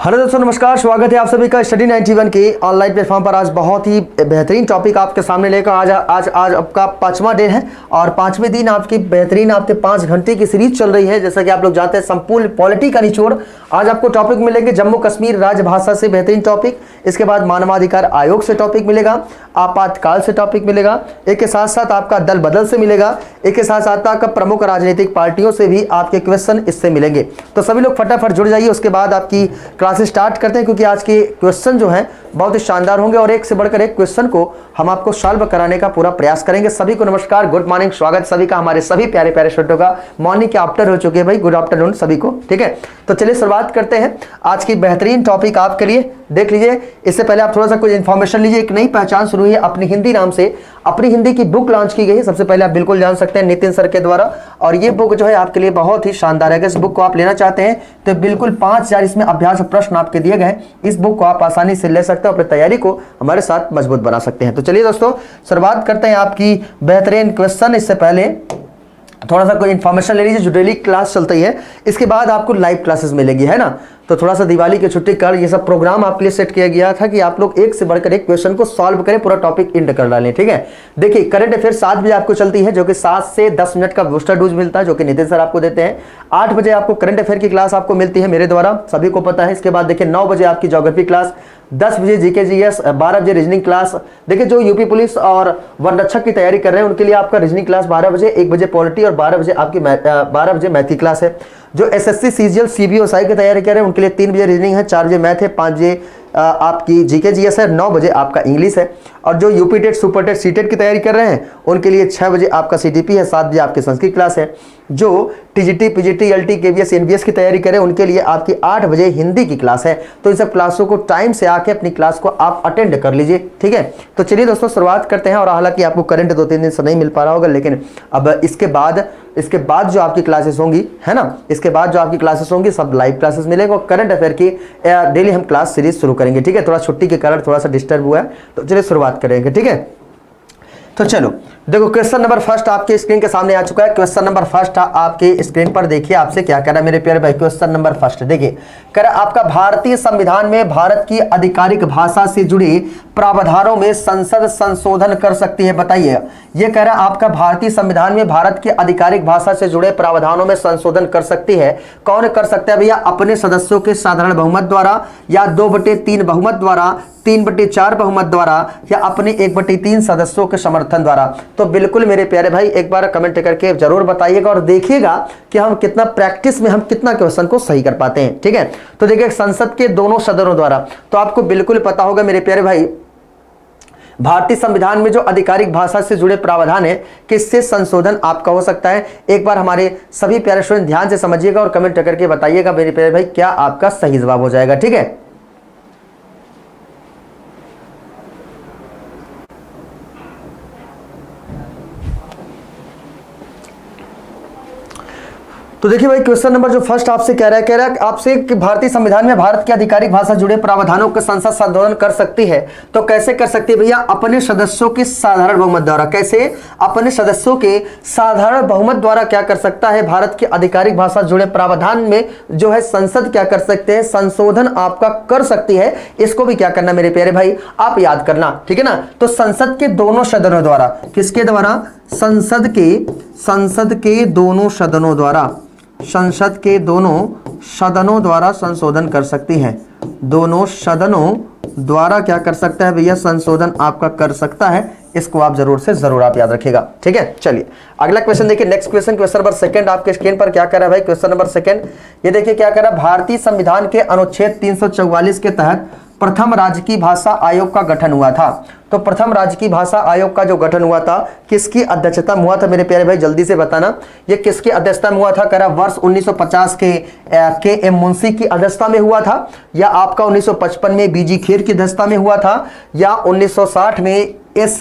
Hello दोस्तों, नमस्कार। स्वागत है आप सभी का स्टडी 91 के ऑनलाइन प्लेटफॉर्म पर। आज बहुत ही बेहतरीन टॉपिक आपके सामने लेकर आज आपका 5वां डे है और 5वें दिन आपकी बेहतरीन आपके 5 घंटे की सीरीज चल रही है। जैसा कि आप लोग जानते हैं, संपूर्ण पॉलिटी का निचोड़। आज आपको टॉपिक मिलेंगे जम्मू कश्मीर राजभाषा से बेहतरीन टॉपिक, इसके बाद मानवाधिकार आयोग से टॉपिक मिलेगा, आपातकाल से टॉपिक मिलेगा, एक के साथ साथ आपका दल बदल से मिलेगा, एक के साथ साथ आपका प्रमुख राजनीतिक पार्टियों से भी आपके क्वेश्चन इससे मिलेंगे। तो सभी लोग फटाफट जुड़ जाइए। उसके बाद आपकी क्लासेस स्टार्ट करते हैं, क्योंकि आज के क्वेश्चन जो हैं बहुत ही शानदार होंगे और एक से बढ़कर एक क्वेश्चन को हम आपको सॉल्व कराने का पूरा प्रयास करेंगे। सभी को नमस्कार, गुड मॉर्निंग, स्वागत सभी का हमारे सभी प्यारे प्यारे स्टूडेंटों का। मॉर्निंग के आफ्टर हो चुके हैं भाई, गुड आफ्टरनून सभी को। ठीक है, तो चलिए शुरुआत करते हैं आज की बेहतरीन टॉपिक आपके लिए। देख लीजिए, इससे पहले आप थोड़ा सा कुछ इन्फॉर्मेशन लीजिए। एक नई पहचान शुरू हुई है अपनी हिंदी नाम से। अपनी हिंदी की बुक लॉन्च की गई है, सबसे पहले आप बिल्कुल जान सकते हैं नितिन सर के द्वारा। और ये बुक जो है आपके लिए बहुत ही शानदार है। अगर इस बुक को आप लेना चाहते हैं तो बिल्कुल 5000 इसमें अभ्यास प्रश्न आपके दिए गए हैं। इस बुक को आप आसानी से ले सकते हैं, अपनी तैयारी को हमारे साथ मजबूत बना सकते हैं। तो चलिए दोस्तों, शुरुआत करते हैं आपकी बेहतरीन क्वेश्चन। इससे पहले थोड़ा सा कोई इन्फॉर्मेशन ले लीजिए। जो डेली क्लास चलती है, इसके बाद आपको लाइव क्लासेस मिलेगी, है ना। तो थोड़ा सा दिवाली की छुट्टी कर ये सब प्रोग्राम आपके लिए सेट किया गया था कि आप लोग एक से बढ़कर एक क्वेश्चन को सॉल्व करें, पूरा टॉपिक इंड कर डालें। ठीक है, देखिए करंट अफेयर 7 बजे आपको चलती है, जो कि 7 से 10 मिनट का बूस्टर डोज मिलता है, जो कि नितिन सर आपको देते हैं। 8 बजे आपको करंट अफेयर की क्लास आपको मिलती है मेरे द्वारा, सभी को पता है। इसके बाद देखिए 9 बजे आपकी ज्योग्राफी क्लास, 10 बजे जीके जीएस, 12 बजे रीजनिंग क्लास। देखिए जो यूपी पुलिस और वन रक्षक की तैयारी कर रहे हैं उनके लिए आपका रीजनिंग क्लास 12 बजे, 1 बजे पॉलिटी और 12 बजे आपकी 12 बजे मैथ की क्लास है। जो एसएससी सीजीएल सीबीओसाई की तैयारी कर रहे हैं उनके लिए 3 बजे रीजनिंग है, 4 बजे मैथ है, 5 बजे आपकी जीके जीएस है, 9 बजे आपका इंग्लिश है। और जो UP TET super TET CTET की तैयारी कर रहे हैं उनके लिए 6 बजे आपका सीटीपी है, 7 बजे आपकी संस्कृत क्लास है। जो TGT PGT LT KVS NBS की तैयारी करें उनके लिए आपकी 8 बजे हिंदी की क्लास है। तो इन सब क्लासों को टाइम से आके अपनी क्लास को आप अटेंड कर लीजिए। ठीक है, तो चलिए दोस्तों शुरुआत करते हैं। और हालांकि आपको करंट 2-3 दिन से नहीं मिल पा रहा होगा, लेकिन अब इसके बाद जो आपकी क्लासेस होंगी, है ना, इसके बाद जो आपकी क्लासेस होंगी सब लाइव क्लासेस मिलेंगे और करंट अफेयर की डेली हम क्लास सीरीज शुरू करेंगे। ठीक है, थोड़ा छुट्टी के कारण थोड़ा सा डिस्टर्ब हुआ है, तो चलिए शुरुआत करेंगे। ठीक है, तो चलो देखो, क्वेश्चन नंबर फर्स्ट आपके स्क्रीन के सामने आ चुका है। क्वेश्चन नंबर फर्स्ट आपके स्क्रीन पर देखिए, आपसे क्या कह रहा है मेरे प्यारे भाई। क्वेश्चन नंबर फर्स्ट देखिए, कह रहा आपका भारतीय संविधान में भारत की आधिकारिक भाषा से जुड़े प्रावधानों में संसद संशोधन कर सकती है, बताइए। यह कह रहा आपका भारतीय संविधान में भारत की आधिकारिक भाषा से जुड़े प्रावधानों में संशोधन कर सकती है। कौन कर सकता है भैया? अपने सदस्यों के साधारण बहुमत द्वारा, या 2/3 बहुमत द्वारा, 3/4 बहुमत द्वारा, या अपने 1/3 सदस्यों के समर्थन द्वारा। तो बिल्कुल मेरे प्यारे भाई एक बार कमेंट करके जरूर बताइएगा और देखिएगा कि हम कितना प्रैक्टिस में हम कितना क्वेश्चन को सही कर पाते हैं। ठीक है, तो देखिए संसद के दोनों सदनों द्वारा, तो आपको बिल्कुल पता होगा मेरे प्यारे भाई, भारतीय संविधान में जो आधिकारिक भाषा से जुड़े प्रावधान है किससे संशोधन आपका हो सकता है। एक बार हमारे सभी प्यारे स्टूडेंट ध्यान से समझिएगा और कमेंट करके बताइएगा मेरे प्यारे भाई क्या आपका सही जवाब हो जाएगा। ठीक है, तो देखिए भाई क्वेश्चन नंबर जो फर्स्ट आपसे कह रहा है आपसे कि भारतीय संविधान में भारत की आधिकारिक भाषा जुड़े प्रावधानों के संसद संशोधन कर सकती है। तो कैसे कर सकती है भैया? अपने सदस्यों के साधारण बहुमत द्वारा। कैसे? अपने सदस्यों के साधारण बहुमत द्वारा क्या कर सकता है? भारत की आधिकारिक भाषा जुड़े प्रावधान में जो है संसद क्या कर सकते हैं? संशोधन आपका कर सकती है। इसको भी क्या करना मेरे प्यारे भाई, आप याद करना। ठीक है ना, तो संसद के दोनों सदनों द्वारा, किसके द्वारा? संसद के दोनों सदनों द्वारा, संसद के दोनों सदनों द्वारा संशोधन कर सकती है। दोनों सदनों द्वारा क्या कर सकता है भैया? संशोधन आपका कर सकता है। इसको आप जरूर आप याद रखिएगा। ठीक है, चलिए अगला क्वेश्चन देखिए। Next question, question number second आपके स्क्रीन पर क्या कर रहा है भाई? क्वेश्चन नंबर सेकंड ये देखिए क्या कर रहा है। भारतीय संविधान के अनुच्छेद 344 के तहत प्रथम राजकीय भाषा आयोग का गठन हुआ था। तो प्रथम राजकीय भाषा आयोग का जो गठन हुआ था किसकी अध्यक्षता में हुआ था मेरे प्यारे भाई? जल्दी से बताना, ये किसकी अध्यक्षता में हुआ था? कह रहा वर्ष 1950 के एम मुंशी की अध्यक्षता में हुआ था, या आपका 1955 में बीजी खेर की अध्यक्षता में हुआ था, या 1960 में एस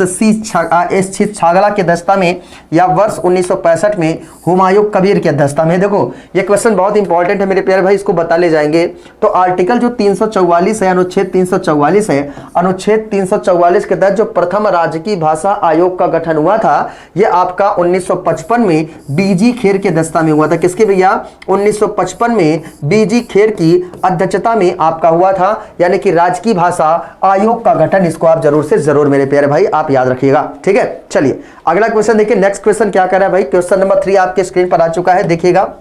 छागला की अध्यक्षता में या वर्ष 1965 में हुमायूं कबीर की अध्यक्षता में। देखो ये क्वेश्चन बहुत इंपॉर्टेंट है मेरे प्यारे भाई, इसको बता ले जाएंगे। तो आर्टिकल जो 344 है, अनुच्छेद 344 है, अनुच्छेद 344 के तहत जो प्रथम राजकीय भाषा आयोग का गठन हुआ था ये आपका 1955 में बीजी खेर की अध्यक्षता में हुआ था। किसके भैया? 1955 में बीजी खेर की अध्यक्षता में आपका हुआ था, यानी कि राजकीय भाषा आयोग का गठन। इसको आप जरूर से जरूर मेरे प्यारे भाई आप याद रखिएगा, ठीक है। चलिए अगला क्वेश्चन देखिए, नेक्स्ट क्वेश्चन क्या कर रहा है भाई, क्वेश्चन नंबर 3 आपके स्क्रीन पर आ चुका है, देखिएगा।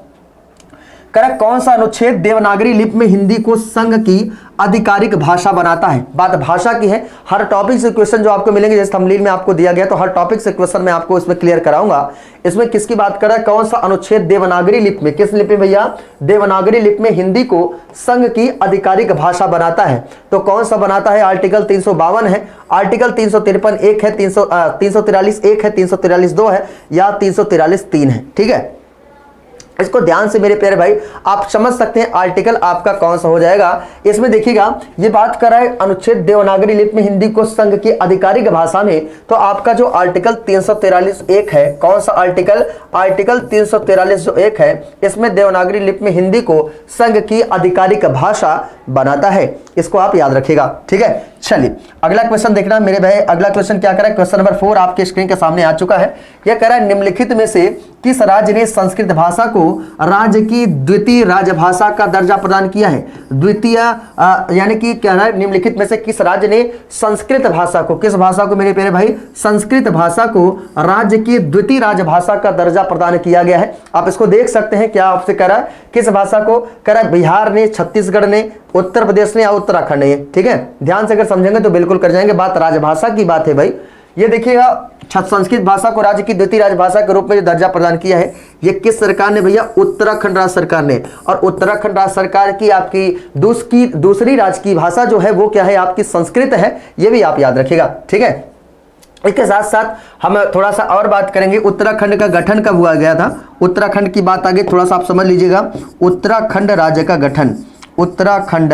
करेक्ट, कौन सा अनुच्छेद देवनागरी लिपि में हिंदी को संघ की आधिकारिक भाषा बनाता है? बात भाषा की है। हर टॉपिक से क्वेश्चन जो आपको मिलेंगे, जैसे थंबनेल में आपको दिया गया, तो हर टॉपिक से क्वेश्चन मैं आपको इसमें क्लियर कराऊंगा। इसमें किसकी बात कर रहा है? कौन सा अनुच्छेद देवनागरी लिपि में, किस लिपि भैया? देवनागरी लिपि में हिंदी को संघ की आधिकारिक भाषा बनाता है। तो कौन सा बनाता है? आर्टिकल 352 है, आर्टिकल 353 1 है, 343 1 है, 343 2 है, या 343 3 है, ठीक है। इसको ध्यान से मेरे प्यारे भाई आप समझ सकते हैं आर्टिकल आपका कौन सा हो जाएगा। इसमें देखिएगा ये बात कर रहा है अनुच्छेद देवनागरी लिपि में हिंदी को संघ की आधिकारिक भाषा में, तो आपका जो आर्टिकल 343 1 है, कौन सा आर्टिकल? आर्टिकल 343 जो 1 है, इसमें देवनागरी लिपि में हिंदी को संघ की आधिकारिक भाषा बनाता है। इसको आप याद रखिएगा, ठीक है। चलिए अगला क्वेश्चन देखना मेरे भाई, अगला क्वेश्चन क्या कर रहा है? क्वेश्चन नंबर 4 आपके स्क्रीन के सामने आ चुका है। यह कह रहा है निम्नलिखित में से किस राज्य ने संस्कृत भाषा को राज्य की द्वितीय राजभाषा का दर्जा प्रदान किया है? द्वितीय यानी कि क्या है, निम्नलिखित में से किस राज्य ने संस्कृत भाषा को, किस भाषा को मेरे प्यारे भाई? संस्कृत भाषा को राज्य की द्वितीय राजभाषा का दर्जा प्रदान किया गया है। आप इसको देख सकते हैं, क्या आपसे कह रहा है किस भाषा को? कह रहा है बिहार ने, छत्तीसगढ़ ने, उत्तर प्रदेश ने या उत्तराखंड ने, ठीक है। ध्यान से अगर समझेंगे तो बिल्कुल कर जाएंगे। बात राजभाषा की बात है भाई। ये देखिएगा संस्कृत भाषा को राज्य की द्वितीय राजभाषा के रूप में जो दर्जा प्रदान किया है, ये किस सरकार ने भैया? उत्तराखंड राज्य सरकार ने। और उत्तराखंड राज्य सरकार की आपकी दूसरी राजकीय भाषा जो है वो क्या है? आपकी संस्कृत है। ये भी आप याद रखिएगा, ठीक है। इसके साथ साथ हम थोड़ा सा और बात करेंगे, उत्तराखंड का गठन कब हुआ गया था? उत्तराखंड की बात आगे थोड़ा सा आप समझ लीजिएगा। उत्तराखंड राज्य का गठन, उत्तराखंड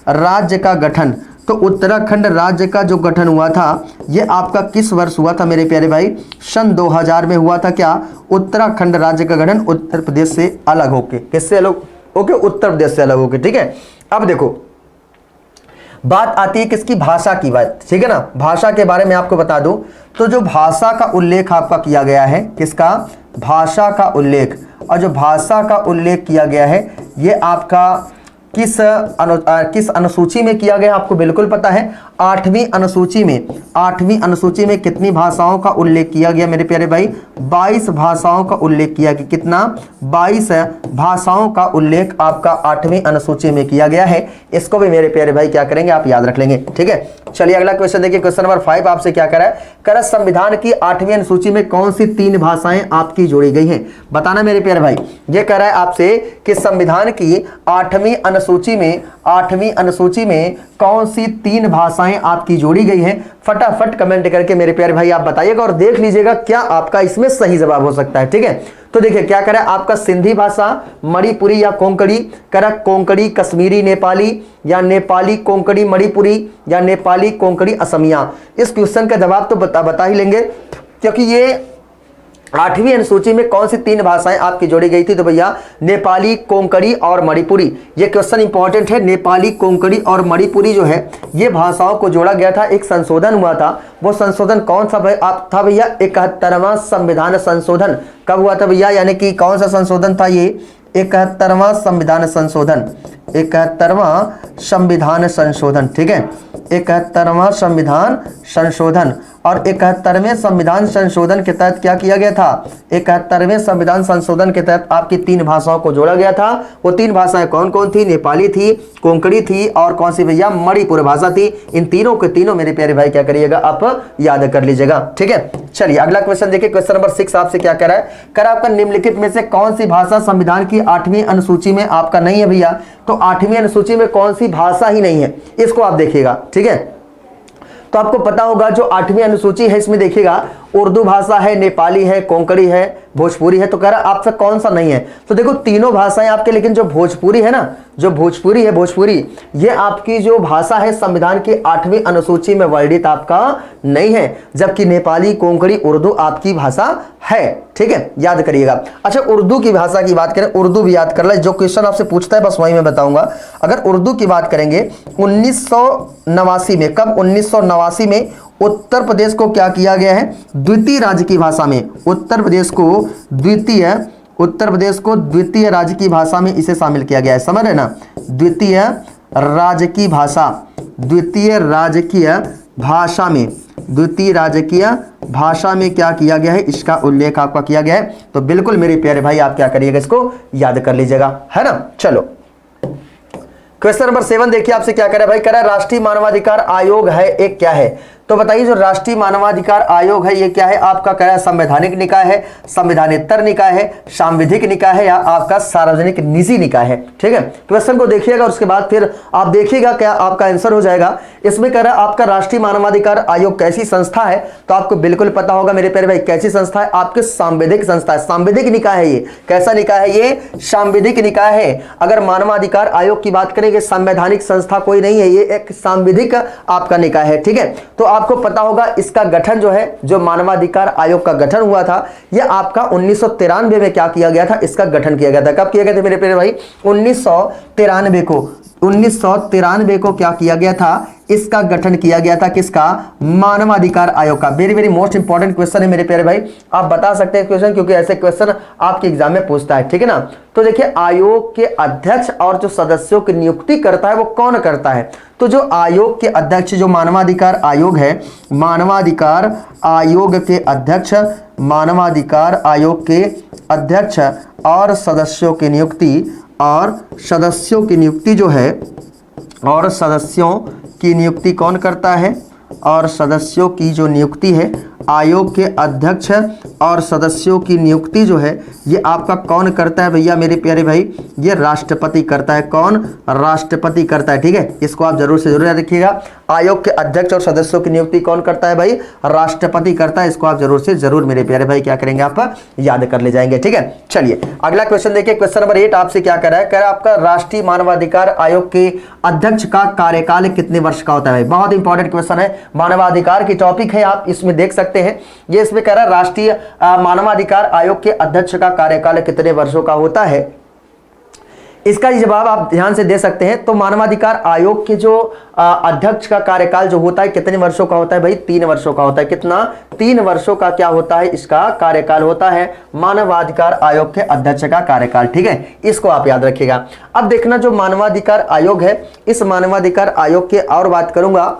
राज्य का गठन, तो उत्तराखंड राज्य का जो गठन हुआ था ये आपका किस वर्ष हुआ था मेरे प्यारे भाई? सन 2000 में हुआ था। क्या? उत्तराखंड राज्य का गठन उत्तर प्रदेश से अलग होके। किससे अलग? ओके, उत्तर प्रदेश से अलग होके, ठीक है। अब देखो बात आती है किसकी? भाषा की बात, ठीक है ना। भाषा के बारे में आपको बता दूं तो जो भाषा का उल्लेख आपका किया गया है, किसका? भाषा का उल्लेख। और जो भाषा का उल्लेख किया गया है ये आपका किस अनुसूची में किया गया? आपको बिल्कुल पता है, 8वीं अनुसूची में। 8वीं अनुसूची में कितनी भाषाओं का उल्लेख किया गया मेरे प्यारे भाई? 22 भाषाओं का उल्लेख किया गया। कितना? 22 भाषाओं का उल्लेख आपका 8वीं अनुसूची में किया गया है। इसको भी मेरे प्यारे भाई क्या करेंगे? आप याद रख लेंगे, ठीक है। चलिए अगला क्वेश्चन देखिए, क्वेश्चन नंबर 5 आपसे क्या कर रहा है? कर संविधान की 8वीं अनुसूची में कौन सी 3 भाषाएं आपकी जोड़ी गई हैं? बताना मेरे प्यारे भाई। ये कह रहा है आपसे कि संविधान की 8वीं अनुसूची में कौन सी 3 भाषाएं आपकी जोड़ी गई हैं? फटाफट कमेंट करके मेरे प्यारे भाई आप बताइएगा और देख लीजिएगा क्या आपका इसमें सही जवाब हो सकता है, ठीक है। तो देखिए क्या करें, आपका सिंधी भाषा, मणिपुरी या कोंकणी, करा कोंकणी कश्मीरी नेपाली, या नेपाली कोंकणी मणिपुरी, या नेपाली कोंकणी असमिया। इस क्वेश्चन का जवाब तो बता ही लेंगे, क्योंकि ये 8वीं अनुसूची में कौन सी 3 भाषाएं आपकी जोड़ी गई थी? तो भैया नेपाली, कोंकणी और मणिपुरी। ये क्वेश्चन इंपॉर्टेंट है। नेपाली, कोंकणी और मणिपुरी जो है ये भाषाओं को जोड़ा गया था। एक संशोधन हुआ था, वो संशोधन कौन सा भाई? आप था भैया 71वां संविधान संशोधन। कब हुआ था भैया? यानी कि कौन सा संशोधन था ये? 71वां संविधान संशोधन, 71वां संविधान संशोधन, ठीक है। 71वां संविधान संशोधन। और 71वें संविधान संशोधन के तहत क्या किया गया था? 71वें संविधान संशोधन के तहत आपकी 3 भाषाओं को जोड़ा गया था। वो 3 भाषाएं कौन कौन थी? नेपाली थी, कोंकणी थी, और कौन सी भैया? मणिपुर भाषा थी। इन तीनों के तीनों मेरे प्यारे भाई क्या करिएगा? आप याद कर लीजिएगा, ठीक है। चलिए अगला क्वेश्चन देखिए, क्वेश्चन नंबर 6 आपसे क्या कह रहा है? कर आपका निम्नलिखित में से कौन सी भाषा संविधान की 8वीं अनुसूची में आपका नहीं है भैया? तो 8वीं अनुसूची में कौन सी भाषा ही नहीं है, इसको आप देखिएगा, ठीक है। तो आपको पता होगा जो 8वीं अनुसूची है इसमें देखिएगा उर्दू भाषा है, नेपाली है, कोंकणी है, भोजपुरी है। तो कह रहा आपसे कौन सा नहीं है? तो देखो तीनों भाषाएं आपके, लेकिन जो भोजपुरी है ना, जो भोजपुरी है, भोजपुरी ये आपकी जो भाषा है संविधान की 8वीं अनुसूची में वर्णित आपका नहीं है, जबकि नेपाली, कोंकणी, उर्दू आपकी भाषा है। ठीक है, याद करिएगा। अच्छा, उर्दू की भाषा की बात करें, उर्दू भी याद कर ले, जो क्वेश्चन आपसे पूछता है बस वही मैं बताऊंगा। अगर उर्दू की बात करेंगे 1989 में, कब? 1989 में उत्तर प्रदेश को क्या किया गया है? द्वितीय राज्य की भाषा में, उत्तर प्रदेश को द्वितीय राज्य की भाषा में इसे शामिल किया गया है। समझ रहे ना? द्वितीय राजकीय भाषा, द्वितीय राजकीय भाषा में, द्वितीय राजकीय भाषा में क्या किया गया है? इसका उल्लेख आपका किया गया है। तो बिल्कुल मेरे प्यारे भाई आप क्या करिएगा, इसको याद कर लीजिएगा, है ना। चलो क्वेश्चन नंबर 7 देखिए, आपसे क्या करे भाई? कह रहा है राष्ट्रीय मानवाधिकार आयोग है एक क्या है? तो बताइए जो राष्ट्रीय मानवाधिकार आयोग है ये क्या है? आपका कह रहा है संवैधानिक निकाय है, संविधानेतर निकाय है, सांविधिक निकाय है, या आपका सार्वजनिक निजी निकाय है। ठीक है, क्वेश्चन को देखिएगा और उसके बाद फिर आप देखिएगा क्या आपका आंसर हो जाएगा। इसमें कह रहा है आपका राष्ट्रीय मानवाधिकार आयोग कैसी संस्था है? तो आपको बिल्कुल पता होगा मेरे प्यारे भाई, कैसी संस्था है? आपके सांविधिक संस्था है, सांविधिक निकाय है ये। कैसा निकाय है ये? सांविधिक निकाय है। अगर मानवाधिकार आयोग की बात करेंगे, संवैधानिक संस्था कोई नहीं है, ये एक सांविधिक आपका निकाय है। ठीक है, तो आपको पता होगा इसका गठन जो है, जो मानवाधिकार आयोग का गठन हुआ था, यह आपका 1993 में क्या किया गया था? इसका गठन किया गया था। कब किया गया था मेरे प्यारे भाई? 1993 को, 1993 को क्या किया गया था? इसका गठन किया गया था। किसका? मानवाधिकार आयोग का। Very very most important question है मेरे प्यारे भाई, आप बता सकते हैं क्वेश्चन, क्योंकि ऐसे क्वेश्चन आपके एग्जाम में पूछता है। ठीक है ना। तो देखिए आयोग के अध्यक्ष और जो सदस्यों की नियुक्ति करता है वो कौन करता है? तो जो आयोग के अध्यक्ष, जो मानवाधिकार आयोग है, मानवाधिकार आयोग के अध्यक्ष, मानवाधिकार आयोग के अध्यक्ष और सदस्यों की नियुक्ति, और सदस्यों की नियुक्ति जो है, और सदस्यों की नियुक्ति कौन करता है? और सदस्यों की जो नियुक्ति है, आयोग के अध्यक्ष और सदस्यों की नियुक्ति जो है ये आपका कौन करता है भैया मेरे प्यारे भाई? ये राष्ट्रपति करता है। कौन? राष्ट्रपति करता है। ठीक है, इसको आप जरूर से जरूर याद रखिएगा। आयोग के अध्यक्ष और सदस्यों की नियुक्ति कौन करता है भाई? राष्ट्रपति करता है। इसको आप जरूर से जरूर मेरे प्यारे भाई क्या करेंगे, आप याद कर ले जाएंगे। ठीक है, चलिए अगला क्वेश्चन देखिए। क्वेश्चन नंबर 8 आपसे क्या कर रहा है? कह रहा है आपका राष्ट्रीय मानवाधिकार आयोग के अध्यक्ष का कार्यकाल कितने वर्ष का होता है? बहुत इंपॉर्टेंट क्वेश्चन है, मानवाधिकार की टॉपिक है, आप इसमें देख सकते हैं। ये इसमें कह रहा है राष्ट्रीय मानवाधिकार आयोग के अध्यक्ष का कार्यकाल कितने वर्षों का होता है? इसका जवाब आप ध्यान से दे सकते हैं। तो मानवाधिकार आयोग के जो अध्यक्ष का कार्यकाल जो होता है कितने वर्षों का होता है भाई? 3 वर्षों का होता है। कितना? 3 वर्षों का क्या होता है? इसका कार्यकाल होता है मानवाधिकार आयोग के अध्यक्ष का कार्यकाल। ठीक है, इसको आप याद रखिएगा। अब देखना जो मानवाधिकार आयोग है, इस मानवाधिकार आयोग के और बात करूंगा,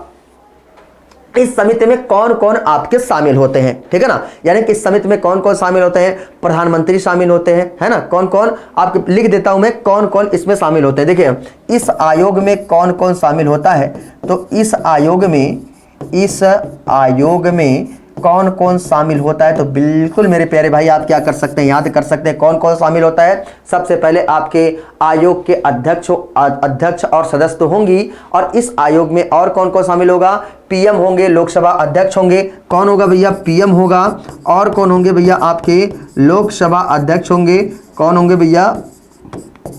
इस समिति में कौन कौन आपके शामिल होते हैं। ठीक है ना, यानी कि इस समिति में कौन कौन शामिल होते हैं? प्रधानमंत्री शामिल होते हैं, है ना। कौन कौन आपके लिख देता हूं मैं, कौन कौन इसमें शामिल होते हैं। देखिए इस आयोग में कौन कौन शामिल होता है? तो इस आयोग में कौन कौन शामिल होता है? तो बिल्कुल मेरे प्यारे भाई आप क्या कर सकते हैं, याद कर सकते हैं कौन कौन शामिल होता है। सबसे पहले आपके आयोग के अध्यक्ष और सदस्य तो होंगी, और इस आयोग में और कौन कौन शामिल होगा? पीएम होंगे, लोकसभा अध्यक्ष होंगे। कौन होगा भैया? पीएम होगा। और कौन होंगे भैया? आपके लोकसभा अध्यक्ष होंगे। कौन होंगे भैया?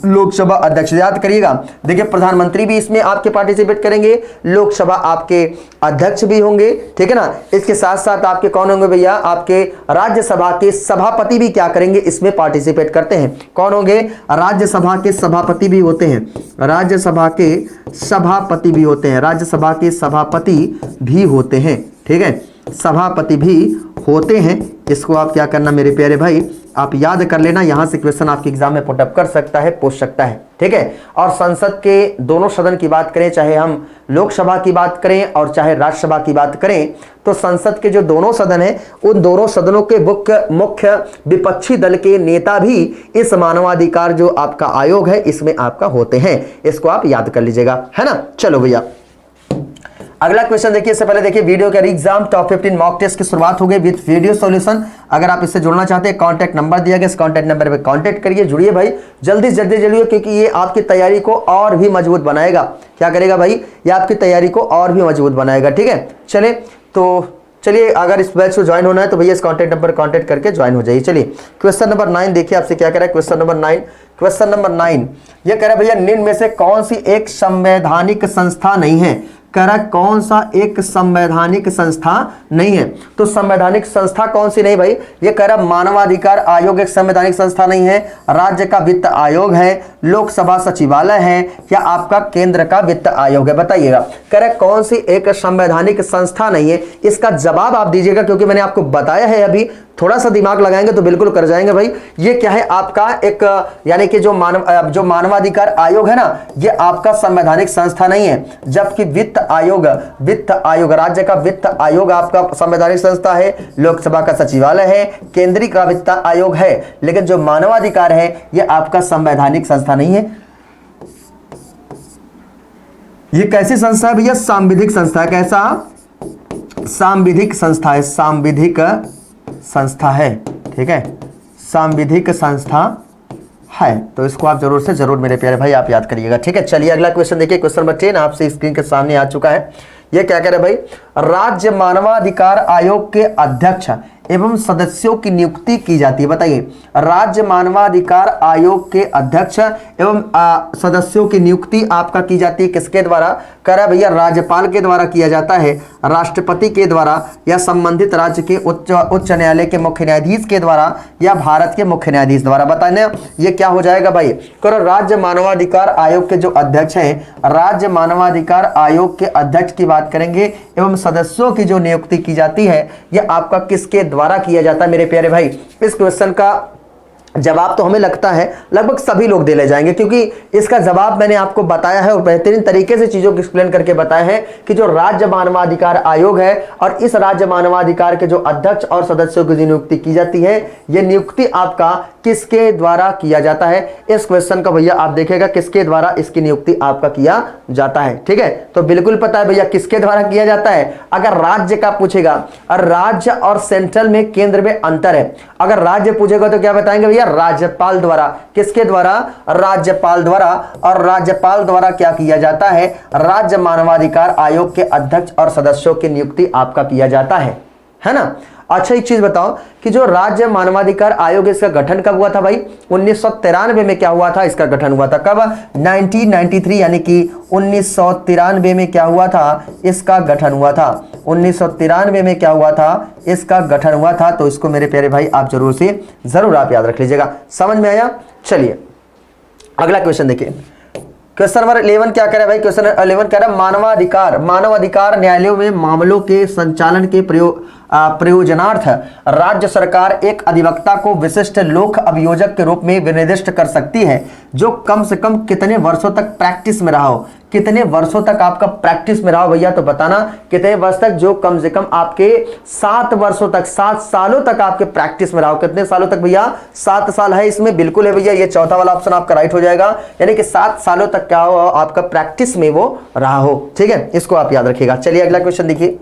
लोकसभा अध्यक्ष। याद करिएगा। देखिए प्रधानमंत्री भी इसमें आपके पार्टिसिपेट करेंगे, लोकसभा आपके अध्यक्ष भी होंगे। ठीक है ना। इसके साथ साथ आपके कौन होंगे भैया? आपके राज्यसभा के सभापति भी क्या करेंगे, इसमें पार्टिसिपेट करते हैं। कौन होंगे? राज्यसभा के सभापति भी होते हैं, राज्यसभा के सभापति भी होते हैं, राज्यसभा के सभापति भी होते हैं। ठीक है, सभापति भी होते हैं। इसको आप क्या करना मेरे प्यारे भाई, आप याद कर लेना। यहां से क्वेश्चन आपके एग्जाम में पुटअप कर सकता है, पूछ सकता है। ठीक है, और संसद के दोनों सदन की बात करें, चाहे हम लोकसभा की बात करें और चाहे राज्यसभा की बात करें, तो संसद के जो दोनों सदन हैं, उन दोनों सदनों के मुख्य विपक्षी दल के नेता भी इस मानवाधिकार जो आपका आयोग है इसमें आपका होते हैं। इसको आप याद कर लीजिएगा, है ना। चलो भैया अगला क्वेश्चन देखिए। इससे पहले देखिए वीडियो के एग्जाम टॉप 15 मॉक टेस्ट की शुरुआत हो गई विद वीडियो सॉल्यूशन। अगर आप इससे जुड़ना चाहते हैं, कांटेक्ट नंबर दिया गया, इस कांटेक्ट नंबर पे कांटेक्ट करिए, जुड़िए भाई, जल्दी से जल्दी जुड़िए, क्योंकि ये आपकी तैयारी को और भी मजबूत बनाएगा। क्या करेगा भाई? ये आपकी तैयारी को और भी मजबूत बनाएगा। ठीक है, चले तो चलिए अगर इस बैच को ज्वाइन होना है तो भैया इस कॉन्टैक्ट नंबर कॉन्टैक्ट करके ज्वाइन हो जाइए। चलिए क्वेश्चन नंबर 9 देखिए आपसे क्या कह रहा है। क्वेश्चन नंबर 9 ये कह रहा है भैया निम्न में से कौन सी एक संवैधानिक संस्था नहीं है। कह रहा कौन सा एक संवैधानिक संस्था नहीं है। तो संवैधानिक संस्था कौन सी नहीं भाई, ये कह रहा मानवाधिकार आयोग एक संवैधानिक संस्था नहीं है, राज्य का वित्त आयोग है, लोकसभा सचिवालय है, या आपका केंद्र का वित्त आयोग है, बताइएगा। कह रहा कौन सी एक संवैधानिक संस्था नहीं है, इसका जवाब आप दीजिएगा क्योंकि मैंने आपको बताया है अभी, थोड़ा सा दिमाग लगाएंगे तो बिल्कुल कर जाएंगे भाई। ये क्या है आपका एक यानी कि जो मानवाधिकार आयोग है ना, ये आपका संवैधानिक संस्था नहीं है, जबकि वित्त आयोग राज्य का वित्त आयोग आपका संवैधानिक संस्था है, लोकसभा का सचिवालय है, केंद्रीय का वित्त आयोग है, लेकिन जो मानवाधिकार है ये आपका संवैधानिक संस्था नहीं है। ये कैसी संस्था है भैया, सांविधिक संस्था है। कैसा, सांविधिक संस्था है, सांविधिक संस्था है, ठीक है, सांविधिक संस्था है। तो इसको आप जरूर से जरूर मेरे प्यारे भाई आप याद करिएगा, ठीक है। चलिए अगला क्वेश्चन देखिए। क्वेश्चन नंबर 10 आपसे स्क्रीन के सामने आ चुका है। ये क्या कह रहे भाई, राज्य मानवाधिकार आयोग के अध्यक्ष एवं सदस्यों की नियुक्ति की जाती है, बताइए। राज्य मानवाधिकार आयोग के अध्यक्ष एवं सदस्यों की नियुक्ति आपका की जाती है किसके द्वारा। कह रहा है भैया राज्यपाल के द्वारा किया जाता है, राष्ट्रपति के द्वारा, या संबंधित राज्य के उच्च न्यायालय के मुख्य न्यायाधीश के द्वारा, या भारत के मुख्य न्यायाधीश द्वारा। बताने ये क्या हो जाएगा भाई, करो राज्य मानवाधिकार आयोग के जो अध्यक्ष हैं, राज्य मानवाधिकार आयोग के अध्यक्ष की बात करेंगे एवं सदस्यों की जो नियुक्ति की जाती है ये आपका किसके द्वारा किया जाता है मेरे प्यारे भाई। इस क्वेश्चन का जवाब तो हमें लगता है लगभग सभी लोग दे ले जाएंगे, क्योंकि इसका जवाब मैंने आपको बताया है और बेहतरीन तरीके से चीजों को एक्सप्लेन करके बताया है कि जो राज्य मानवाधिकार आयोग है और इस राज्य मानवाधिकार के जो अध्यक्ष और सदस्यों की नियुक्ति की जाती है, यह नियुक्ति आपका किसके द्वारा किया जाता है। इस क्वेश्चन का भैया आप देखिएगा किसके द्वारा इसकी नियुक्ति आपका किया जाता है, ठीक है। तो बिल्कुल पता है भैया किसके द्वारा किया जाता है। अगर राज्य का पूछेगा, और राज्य और सेंट्रल में केंद्र में अंतर है, अगर राज्य पूछेगा तो क्या बताएंगे भैया, राज्यपाल द्वारा। किसके द्वारा, राज्यपाल द्वारा। और राज्यपाल द्वारा क्या किया जाता है, राज्य मानवाधिकार आयोग के अध्यक्ष और सदस्यों की नियुक्ति आपका किया जाता है ना। अच्छा एक चीज बताओ कि जो राज्य मानवाधिकार आयोग इसका गठन कब हुआ था भाई, 1993 में क्या हुआ था, इसका गठन हुआ था कब, 1993 यानी कि 1993 में क्या हुआ था, इसका गठन हुआ था। 1993 में क्या हुआ था, इसका गठन हुआ था। तो इसको मेरे प्यारे भाई आप जरूर से जरूर आप याद रख लीजिएगा। समझ में आया। चलिए अगला क्वेश्चन देखिए। क्वेश्चन नंबर 11 क्या कह रहा है भाई, क्वेश्चन 11 कह रहा है मानवाधिकार न्यायालयों में मामलों के संचालन के प्रयोजनार्थ राज्य सरकार एक अधिवक्ता को विशिष्ट लोक अभियोजक के रूप में विनिर्दिष्ट कर सकती है, जो कम से कम कितने वर्षों तक प्रैक्टिस में रहा हो। कितने वर्षों तक आपका प्रैक्टिस में रहा हो भैया, तो बताना कितने वर्ष तक, जो कम से कम आपके 7 वर्षों तक, 7 सालों तक आपके प्रैक्टिस में रहा हो। कितने सालों तक भैया, 7 साल है इसमें, बिल्कुल है भैया, ये चौथा वाला ऑप्शन आपका राइट हो जाएगा। यानी कि 7 सालों तक क्या हो आपका प्रैक्टिस में वो रहा हो, ठीक है, इसको आप याद रखिएगा। चलिए अगला क्वेश्चन देखिए।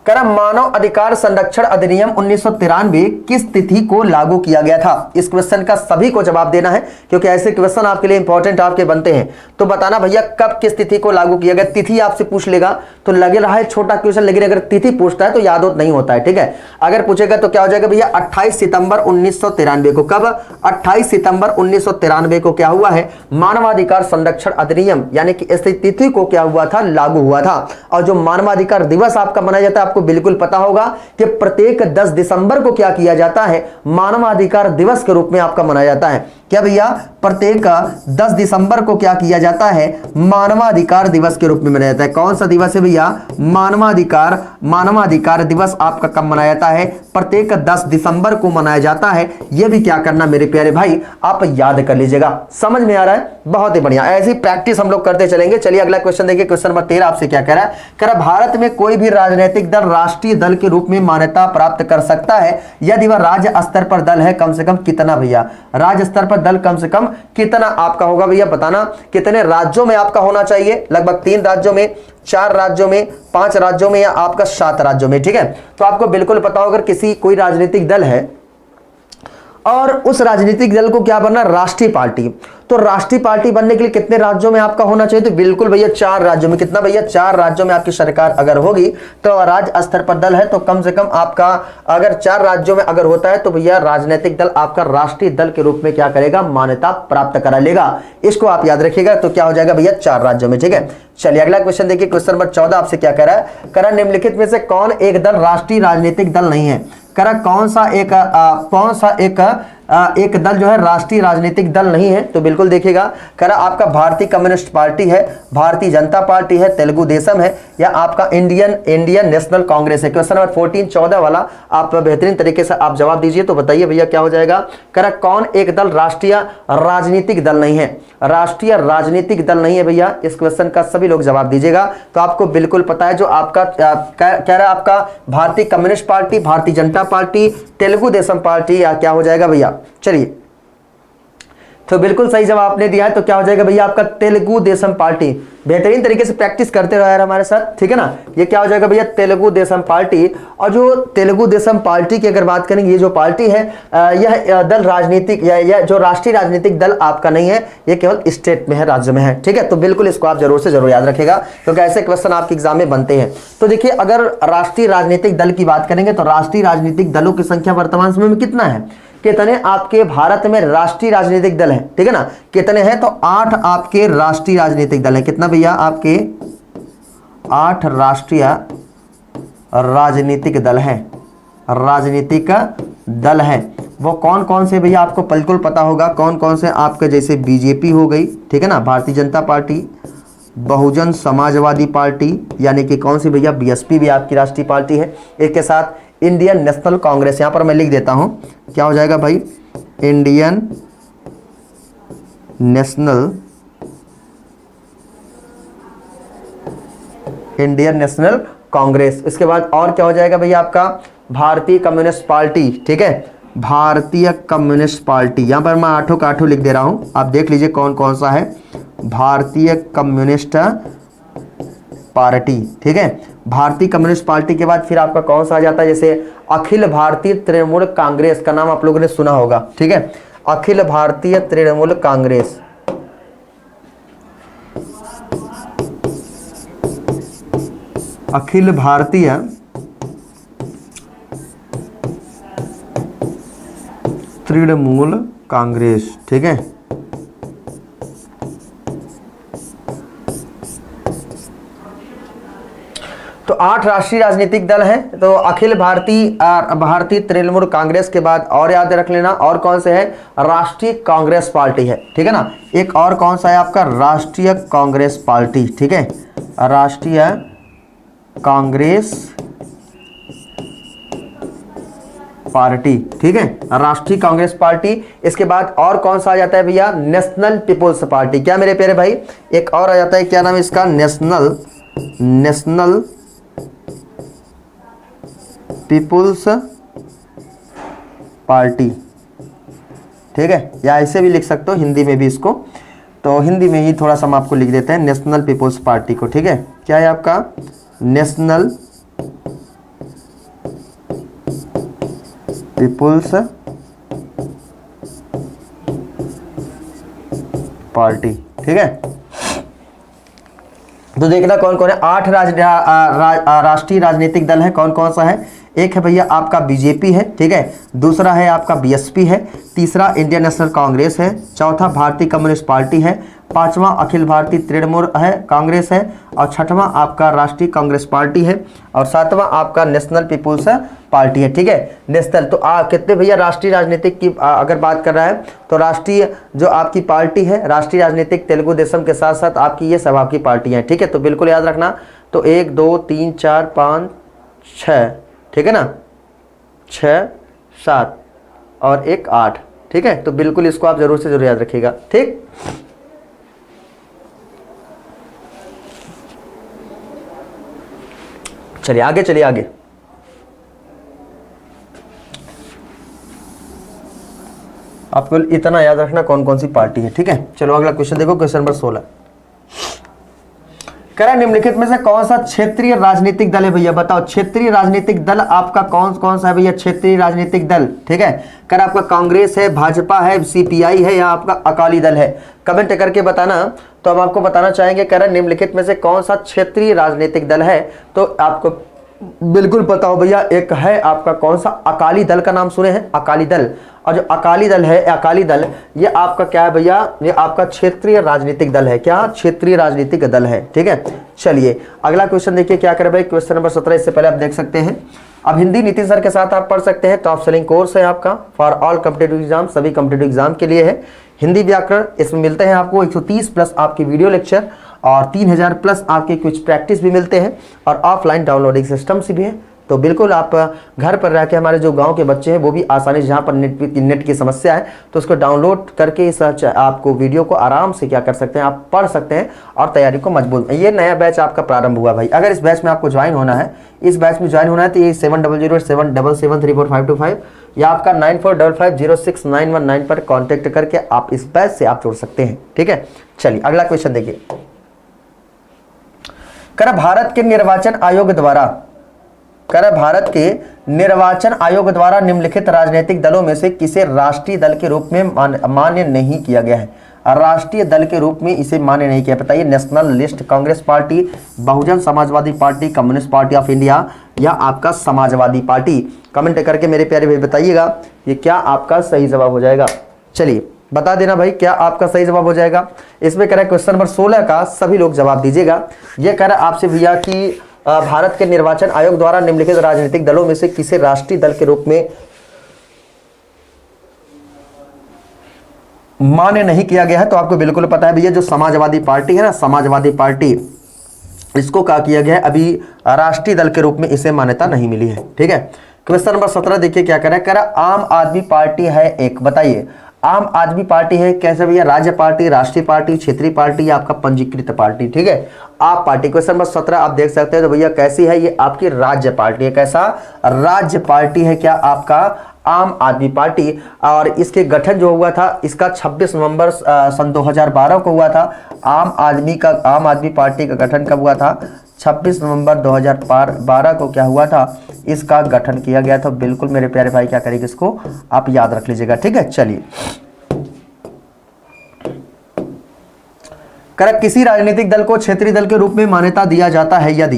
मानव अधिकार संरक्षण अधिनियम 1993 किस तिथि को लागू किया गया था। इस क्वेश्चन का सभी को जवाब देना है क्योंकि ऐसे क्वेश्चन आपके लिए इंपॉर्टेंट आपके बनते हैं। तो बताना भैया कब किस तिथि को लागू किया गया। तिथि आपसे पूछ लेगा तो लगे रहा है छोटा क्वेश्चन, लेकिन अगर तिथि पूछता है तो याद नहीं होता है, ठीक है। अगर पूछेगा तो क्या हो जाएगा भैया, 28 सितंबर 1993 को। कब, 28 सितंबर 1993 को क्या हुआ है, मानवाधिकार संरक्षण अधिनियम यानी कि इस तिथि को क्या हुआ था, लागू हुआ था। और जो मानवाधिकार दिवस आपका मनाया जाता है, आपको बिल्कुल पता होगा कि प्रत्येक 10 दिसंबर को क्या किया जाता है, मानवाधिकार दिवस के रूप में आपका मनाया जाता है। क्या भैया, प्रत्येक 10 दिसंबर को क्या किया जाता है, मानवाधिकार दिवस के रूप में मनाया जाता है। कौन सा दिवस है भैया, मानवाधिकार दिवस आपका कब मनाया जाता है, प्रत्येक 10 दिसंबर को मनाया जाता है। यह भी क्या करना मेरे प्यारे भाई आप याद कर लीजिएगा। समझ में आ रहा है, बहुत ही बढ़िया, ऐसी प्रैक्टिस हम लोग करते चलेंगे। चलिए अगला क्वेश्चन देखिए। क्वेश्चन नंबर 13 आपसे क्या कह रहा है, कह रहा भारत में कोई भी राजनीतिक दल राष्ट्रीय दल के रूप में मान्यता प्राप्त कर सकता है यदि वह राज्य स्तर पर दल है, कम से कम कितना भैया, राज्य स्तर पर दल कम से कम कितना आपका होगा भैया, बताना कितने राज्यों में आपका होना चाहिए। लगभग 3 राज्यों में, 4 राज्यों में, 5 राज्यों में, या आपका 7 राज्यों में, ठीक है। तो आपको बिल्कुल पता होगा किसी कोई राजनीतिक दल है और उस राजनीतिक दल को क्या बनना, राष्ट्रीय पार्टी। तो राष्ट्रीय पार्टी बनने के लिए कितने राज्यों में आपका होना चाहिए, तो बिल्कुल भैया 4 राज्यों में। कितना भैया, 4 राज्यों में आपकी सरकार अगर होगी तो राज्य स्तर पर दल है तो कम से कम आपका अगर 4 राज्यों में अगर होता है तो भैया राजनीतिक दल आपका राष्ट्रीय दल के रूप में क्या करेगा, मान्यता प्राप्त करा लेगा। इसको आप याद रखिएगा। तो क्या हो जाएगा भैया, 4 राज्यों में। ठीक है, चलिए अगला क्वेश्चन देखिए। क्वेश्चन नंबर 14 आपसे क्या कह रहा है, कह रहा निम्नलिखित में से कौन एक दल राष्ट्रीय राजनीतिक दल नहीं है। कह रहा कौन सा एक दल जो है राष्ट्रीय राजनीतिक दल नहीं है, तो बिल्कुल देखिएगा। कह रहा आपका भारतीय कम्युनिस्ट पार्टी है, भारतीय जनता पार्टी है, तेलुगु देशम है, या आपका इंडियन नेशनल कांग्रेस है। क्वेश्चन नंबर 14 14 वाला आप बेहतरीन तरीके से आप जवाब दीजिए। तो बताइए भैया क्या हो जाएगा। कह रहा कौन एक दल राष्ट्रीय राजनीतिक दल नहीं है, राष्ट्रीय राजनीतिक दल नहीं है भैया। इस क्वेश्चन का सभी लोग जवाब दीजिएगा। तो आपको बिल्कुल पता है जो आपका कह रहा आपका भारतीय communist party, Bharatiya Janata party, Telugu Desam party, या क्या हो जाएगा भैया। चलिए, तो बिल्कुल सही जवाब आपने दिया है। तो क्या हो जाएगा भैया आपका तेलुगु देशम पार्टी। बेहतरीन तरीके से प्रैक्टिस करते रहो यार हमारे साथ, ठीक है ना। ये क्या हो जाएगा भैया, तेलुगु देशम पार्टी। और जो तेलुगु देशम पार्टी की अगर बात करेंगे, ये जो पार्टी है यह दल राजनीतिक या जो राष्ट्रीय राजनीतिक दल आपका नहीं है, ये केवल स्टेट में है, राज्य में है। ठीक है, तो बिल्कुल इसको आप जरूर से जरूर याद रखेगा क्योंकि ऐसे क्वेश्चन आपके एग्जाम में बनते हैं। तो देखिए, अगर राष्ट्रीय राजनीतिक दल की बात करेंगे तो राष्ट्रीय राजनीतिक दलों की संख्या वर्तमान समय में कितना है, कितने आपके भारत में राष्ट्रीय राजनीतिक दल हैं, ठीक है ना। कितने हैं, तो 8 आपके राष्ट्रीय राजनीतिक दल हैं। कितना भैया, आपके 8 राष्ट्रीय राजनीतिक दल हैं, राजनीतिक दल हैं। वो कौन कौन से भैया, आपको बिल्कुल पता होगा कौन कौन से आपके, जैसे बीजेपी हो गई, ठीक है ना, भारतीय जनता पार्टी, बहुजन समाजवादी पार्टी, यानी कि कौन सी भैया, बीएसपी भी आपकी राष्ट्रीय पार्टी है। एक के साथ इंडियन नेशनल कांग्रेस, यहां पर मैं लिख देता हूं, क्या हो जाएगा भाई, इंडियन नेशनल कांग्रेस। इसके बाद और क्या हो जाएगा भैया आपका, भारतीय कम्युनिस्ट पार्टी, ठीक है, भारतीय कम्युनिस्ट पार्टी। यहां पर मैं 8 का 8 लिख दे रहा हूं, आप देख लीजिए कौन कौन सा है, भारतीय कम्युनिस्ट पार्टी, ठीक है। भारतीय कम्युनिस्ट पार्टी के बाद फिर आपका कौन सा आ जाता है, जैसे अखिल भारतीय तृणमूल कांग्रेस का नाम आप लोगों ने सुना होगा, ठीक है, अखिल भारतीय तृणमूल कांग्रेस। अखिल भारतीय तृणमूल कांग्रेस, ठीक है। तो 8 राष्ट्रीय राजनीतिक दल हैं। तो अखिल भारतीय तृणमूल कांग्रेस के बाद और याद रख लेना, और कौन से है, राष्ट्रीय कांग्रेस पार्टी है, ठीक है ना। एक और कौन सा है आपका, राष्ट्रीय कांग्रेस पार्टी, ठीक है, राष्ट्रीय कांग्रेस पार्टी, ठीक है, राष्ट्रीय कांग्रेस पार्टी। इसके बाद और कौन सा आ जाता है भैया, नेशनल पीपुल्स पार्टी। क्या मेरे प्यारे भाई, एक और आ जाता है, क्या नाम है इसका, नेशनल पीपुल्स पार्टी, ठीक है, या ऐसे भी लिख सकते हो हिंदी में भी इसको। तो हिंदी में ही थोड़ा सा हम आपको लिख देते हैं, नेशनल पीपुल्स पार्टी को, ठीक है। क्या है आपका, नेशनल पीपुल्स पार्टी, ठीक है। तो देखना कौन कौन है, 8 राष्ट्रीय राजनीतिक दल है। कौन कौन सा है, एक है भैया आपका बीजेपी है, ठीक है, दूसरा है आपका बीएसपी है, तीसरा इंडियन नेशनल कांग्रेस है, चौथा भारतीय कम्युनिस्ट पार्टी है, पांचवा अखिल भारतीय तृणमूल है कांग्रेस है, और छठवां आपका राष्ट्रीय कांग्रेस पार्टी है, और सातवां आपका नेशनल पीपुल्स पार्टी है, ठीक है, नेशनल। तो कितने भैया राष्ट्रीय राजनीतिक की अगर बात कर रहा है तो राष्ट्रीय जो आपकी पार्टी है, राष्ट्रीय राजनीतिक तेलुगु देशम के साथ साथ आपकी ये सब आपकी पार्टियां हैं, ठीक है। तो बिल्कुल याद रखना। तो 1 2 3 4 5 6, ठीक है ना, 6 7 और 1 8, ठीक है। तो बिल्कुल इसको आप जरूर से जरूर याद रखिएगा, ठीक। चलिए आगे, चलिए आगे। आपको इतना याद रखना कौन कौन सी पार्टी है, ठीक है। चलो अगला क्वेश्चन देखो, क्वेश्चन नंबर 16। कह रहा है निम्नलिखित में से कौन सा क्षेत्रीय राजनीतिक दल है भैया, बताओ क्षेत्रीय राजनीतिक दल आपका कौन कौन सा है भैया, क्षेत्रीय राजनीतिक दल, ठीक है। कह रहा आपका कांग्रेस है, भाजपा है, सीपीआई है या आपका अकाली दल है, कमेंट करके बताना। तो हम आपको बताना चाहेंगे, कह रहा है निम्नलिखित में से कौन सा क्षेत्रीय राजनीतिक दल है, तो आपको बिल्कुल पता हो भैया, एक है आपका कौन सा, अकाली दल का नाम सुने हैं, अकाली दल। और जो अकाली दल है, अकाली दल ये आपका क्या है भैया, ये आपका क्षेत्रीय राजनीतिक दल है, क्या क्षेत्रीय राजनीतिक दल है, ठीक है। चलिए अगला क्वेश्चन देखिए क्या करे भाई, क्वेश्चन नंबर 17 इससे पहले आप देख सकते हैं। अब हिंदी नितिन सर के साथ आप पढ़ सकते हैं, टॉप सेलिंग कोर्स है आपका फॉर ऑल कॉम्पिटेटिव एग्जाम, सभी कॉम्पिटेटिव एग्जाम के लिए है। हिंदी व्याकरण इसमें मिलते हैं आपको 130 प्लस आपके वीडियो लेक्चर और 3000 प्लस आपके कुछ प्रैक्टिस भी मिलते हैं और ऑफलाइन डाउनलोडिंग सिस्टम से भी है। तो बिल्कुल आप घर पर रह के, हमारे जो गांव के बच्चे हैं वो भी आसानी से, जहाँ पर नेट की समस्या है तो उसको डाउनलोड करके इस आपको वीडियो को आराम से क्या कर सकते हैं, आप पढ़ सकते हैं और तैयारी को मजबूत। ये नया बैच आपका प्रारंभ हुआ भाई, अगर इस बैच में आपको ज्वाइन होना है, इस बैच में ज्वाइन होना है तो ये 7007773455 या आपका 9455069119 पर कॉन्टेक्ट करके आप इस बैच से आप जुड़ सकते हैं, ठीक है। चलिए अगला क्वेश्चन देखिए, भारत के निर्वाचन आयोग द्वारा निम्नलिखित राजनीतिक दलों में से किसे राष्ट्रीय दल के रूप में मान्य नहीं किया गया है, राष्ट्रीय दल के रूप में इसे मान्य नहीं किया, बताइए। National list, Congress party, Bahujan Samajwadi party, communist party of India या आपका समाजवादी पार्टी, कमेंट करके मेरे प्यारे भाई बताइएगा ये क्या आपका सही जवाब हो जाएगा। चलिए बता देना भाई क्या आपका सही जवाब हो जाएगा। इसमें कह रहा है क्वेश्चन नंबर 16 का सभी लोग जवाब दीजिएगा। यह कह रहा है आपसे भैया कि भारत के निर्वाचन आयोग द्वारा निम्नलिखित राजनीतिक दलों में से किसे राष्ट्रीय दल के रूप में मान्य नहीं किया गया है। तो आपको बिल्कुल पता है भैया, जो समाजवादी पार्टी है ना, समाजवादी पार्टी, इसको क्या किया गया है, अभी राष्ट्रीय दल के रूप में इसे मान्यता नहीं मिली है, ठीक है। क्वेश्चन नंबर 17 देखिए क्या कह रहा है, आम आदमी पार्टी है एक, बताइए आम आदमी पार्टी है कैसे भैया, राज्य पार्टी, राष्ट्रीय पार्टी, क्षेत्रीय पार्टी या आपका पंजीकृत पार्टी, ठीक है। आप पार्टी, क्वेश्चन नंबर 17 आप देख सकते हैं तो भैया कैसी है, ये आपकी राज्य पार्टी है, कैसा, राज्य पार्टी है क्या आपका आम आदमी पार्टी। और इसके गठन जो हुआ था इसका 26 नवंबर सन 2012 को हुआ था। आम आदमी पार्टी का गठन कब हुआ था, 26 नवंबर 2012 को क्या हुआ था, इसका गठन किया गया था। बिल्कुल मेरे प्यारे भाई क्या करेंगे, इसको आप याद रख लीजिएगा, ठीक है। चलिए किसी राजनीतिक दल को क्षेत्रीय दल के रूप में मान्यता दिया जाता है यदि,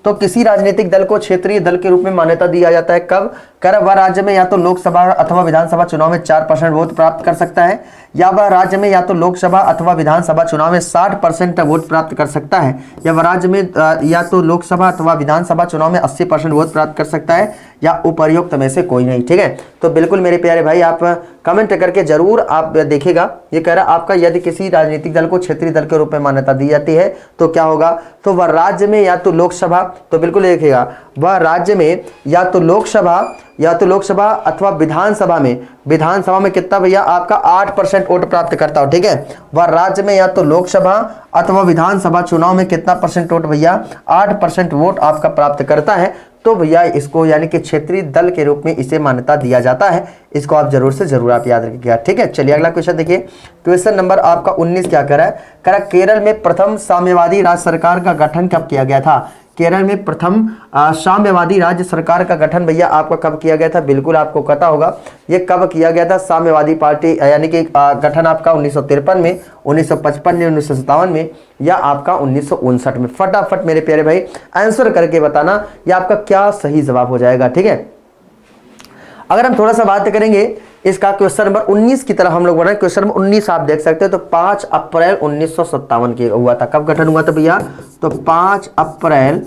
तो किसी राजनीतिक दल को क्षेत्रीय दल के रूप में मान्यता दिया जाता है कब, वह राज्य में या तो लोकसभा अथवा विधानसभा चुनाव में 4% वोट प्राप्त कर सकता है, या वह राज्य में या तो लोकसभा अथवा विधानसभा चुनाव में 60% वोट प्राप्त कर सकता है, या वह राज्य में या तो लोकसभा अथवा विधानसभा चुनाव में 80% वोट प्राप्त कर सकता है, या उपर्युक्त में से कोई नहीं, ठीक है। तो बिल्कुल मेरे प्यारे भाई आप कमेंट करके जरूर आप देखिएगा। ये कह रहा आपका यदि किसी राजनीतिक दल को क्षेत्रीय दल के रूप में मान्यता दी जाती है तो क्या होगा, तो वह राज्य में या तो लोकसभा, तो बिल्कुल देखिएगा वह राज्य में या तो लोकसभा अथवा विधानसभा में कितना भैया आपका 8% वोट प्राप्त करता हो, ठीक है। वह राज्य में या तो लोकसभा अथवा विधानसभा चुनाव में कितना परसेंट वोट भैया, 8% वोट आपका प्राप्त करता है, तो भैया इसको यानी कि क्षेत्रीय दल के रूप में इसे मान्यता दिया जाता है। इसको आप जरूर से जरूर आप याद रखिएगा, ठीक है। चलिए अगला क्वेश्चन देखिए, क्वेश्चन नंबर आपका 19 क्या कर रहा है, केरल में प्रथम साम्यवादी राज्य सरकार का गठन कब किया गया था। केरल में प्रथम साम्यवादी राज्य सरकार का गठन भैया आपका कब किया गया था, बिल्कुल आपको पता होगा ये कब किया गया था। साम्यवादी पार्टी यानी कि गठन आपका 1953 में, 1955 में, 1957 में या आपका 1959 में। फटाफट मेरे प्यारे भाई आंसर करके बताना ये आपका क्या सही जवाब हो जाएगा, ठीक है। अगर हम थोड़ा सा बात करेंगे इसका क्वेश्चन नंबर 19 की तरफ हम लोग बढ़ रहे हैं। क्वेश्चन नंबर 19 आप देख सकते हो, तो 5 अप्रैल 1957 की हुआ था। कब गठन हुआ था भैया, तो 5 अप्रैल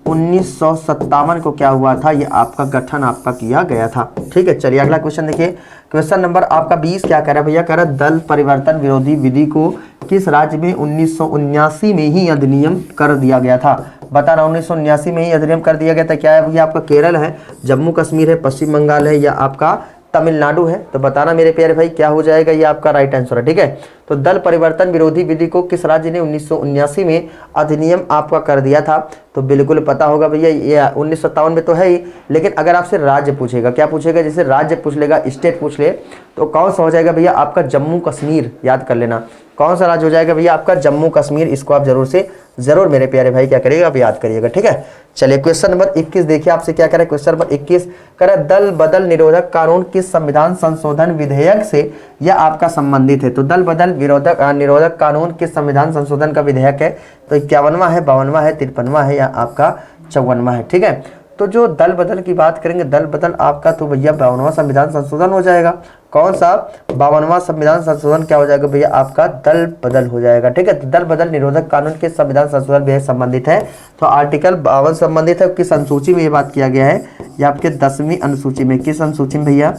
1957 को क्या हुआ था, ये आपका गठन आपका किया गया था, ठीक है। चलिए अगला क्वेश्चन देखिए, क्वेश्चन नंबर आपका 20 क्या कह रहा है भैया, कह रहा है दल परिवर्तन विरोधी विधि को किस राज्य में 1979 में ही अधिनियम कर दिया गया था। बता रहा 1979 में ही अधिनियम कर दिया गया था। क्या है भैया, आपका केरल है, जम्मू कश्मीर है, पश्चिम बंगाल है या आपका तमिलनाडु है। तो बताना मेरे प्यारे भाई क्या हो जाएगा, ये आपका राइट आंसर है, ठीक है। तो दल परिवर्तन विरोधी विधि को किस राज्य ने 1979 में अधिनियम आपका कर दिया था? तो बिल्कुल पता होगा भैया, ये 1957 में तो है ही, लेकिन अगर आपसे राज्य पूछेगा, क्या पूछेगा, जैसे राज्य पूछ लेगा, स्टेट पूछ ले, तो कौन सा हो जाएगा भैया आपका जम्मू कश्मीर। याद कर लेना कौन सा राज्य हो जाएगा भैया आपका जम्मू कश्मीर। इसको आप जरूर से जरूर मेरे प्यारे भाई क्या करिएगा, आप याद करिएगा, ठीक है। चलिए क्वेश्चन नंबर 21 देखिए आपसे क्या करें। क्वेश्चन नंबर 21 करें, दल बदल निरोधक कानून किस संविधान संशोधन विधेयक से यह आपका संबंधित है? तो दल बदल निरोधक कानून किस संविधान संशोधन का विधेयक है? तो 51वां है, 52वां है, 53वां है या आपका 54वां है, ठीक है। तो जो दल बदल की बात करेंगे, दल बदल आपका तो भैया 52वां संविधान संशोधन हो जाएगा। कौन सा? 52वां संविधान संशोधन क्या हो जाएगा भैया आपका दल बदल हो जाएगा, ठीक है। तो दल बदल निरोधक कानून के संविधान संशोधन विधेयक संबंधित है, तो आर्टिकल 52 संबंधित है। किस अनुसूची में ये बात किया गया है? ये आपके 10वीं अनुसूची में। किस अनुसूची में भैया?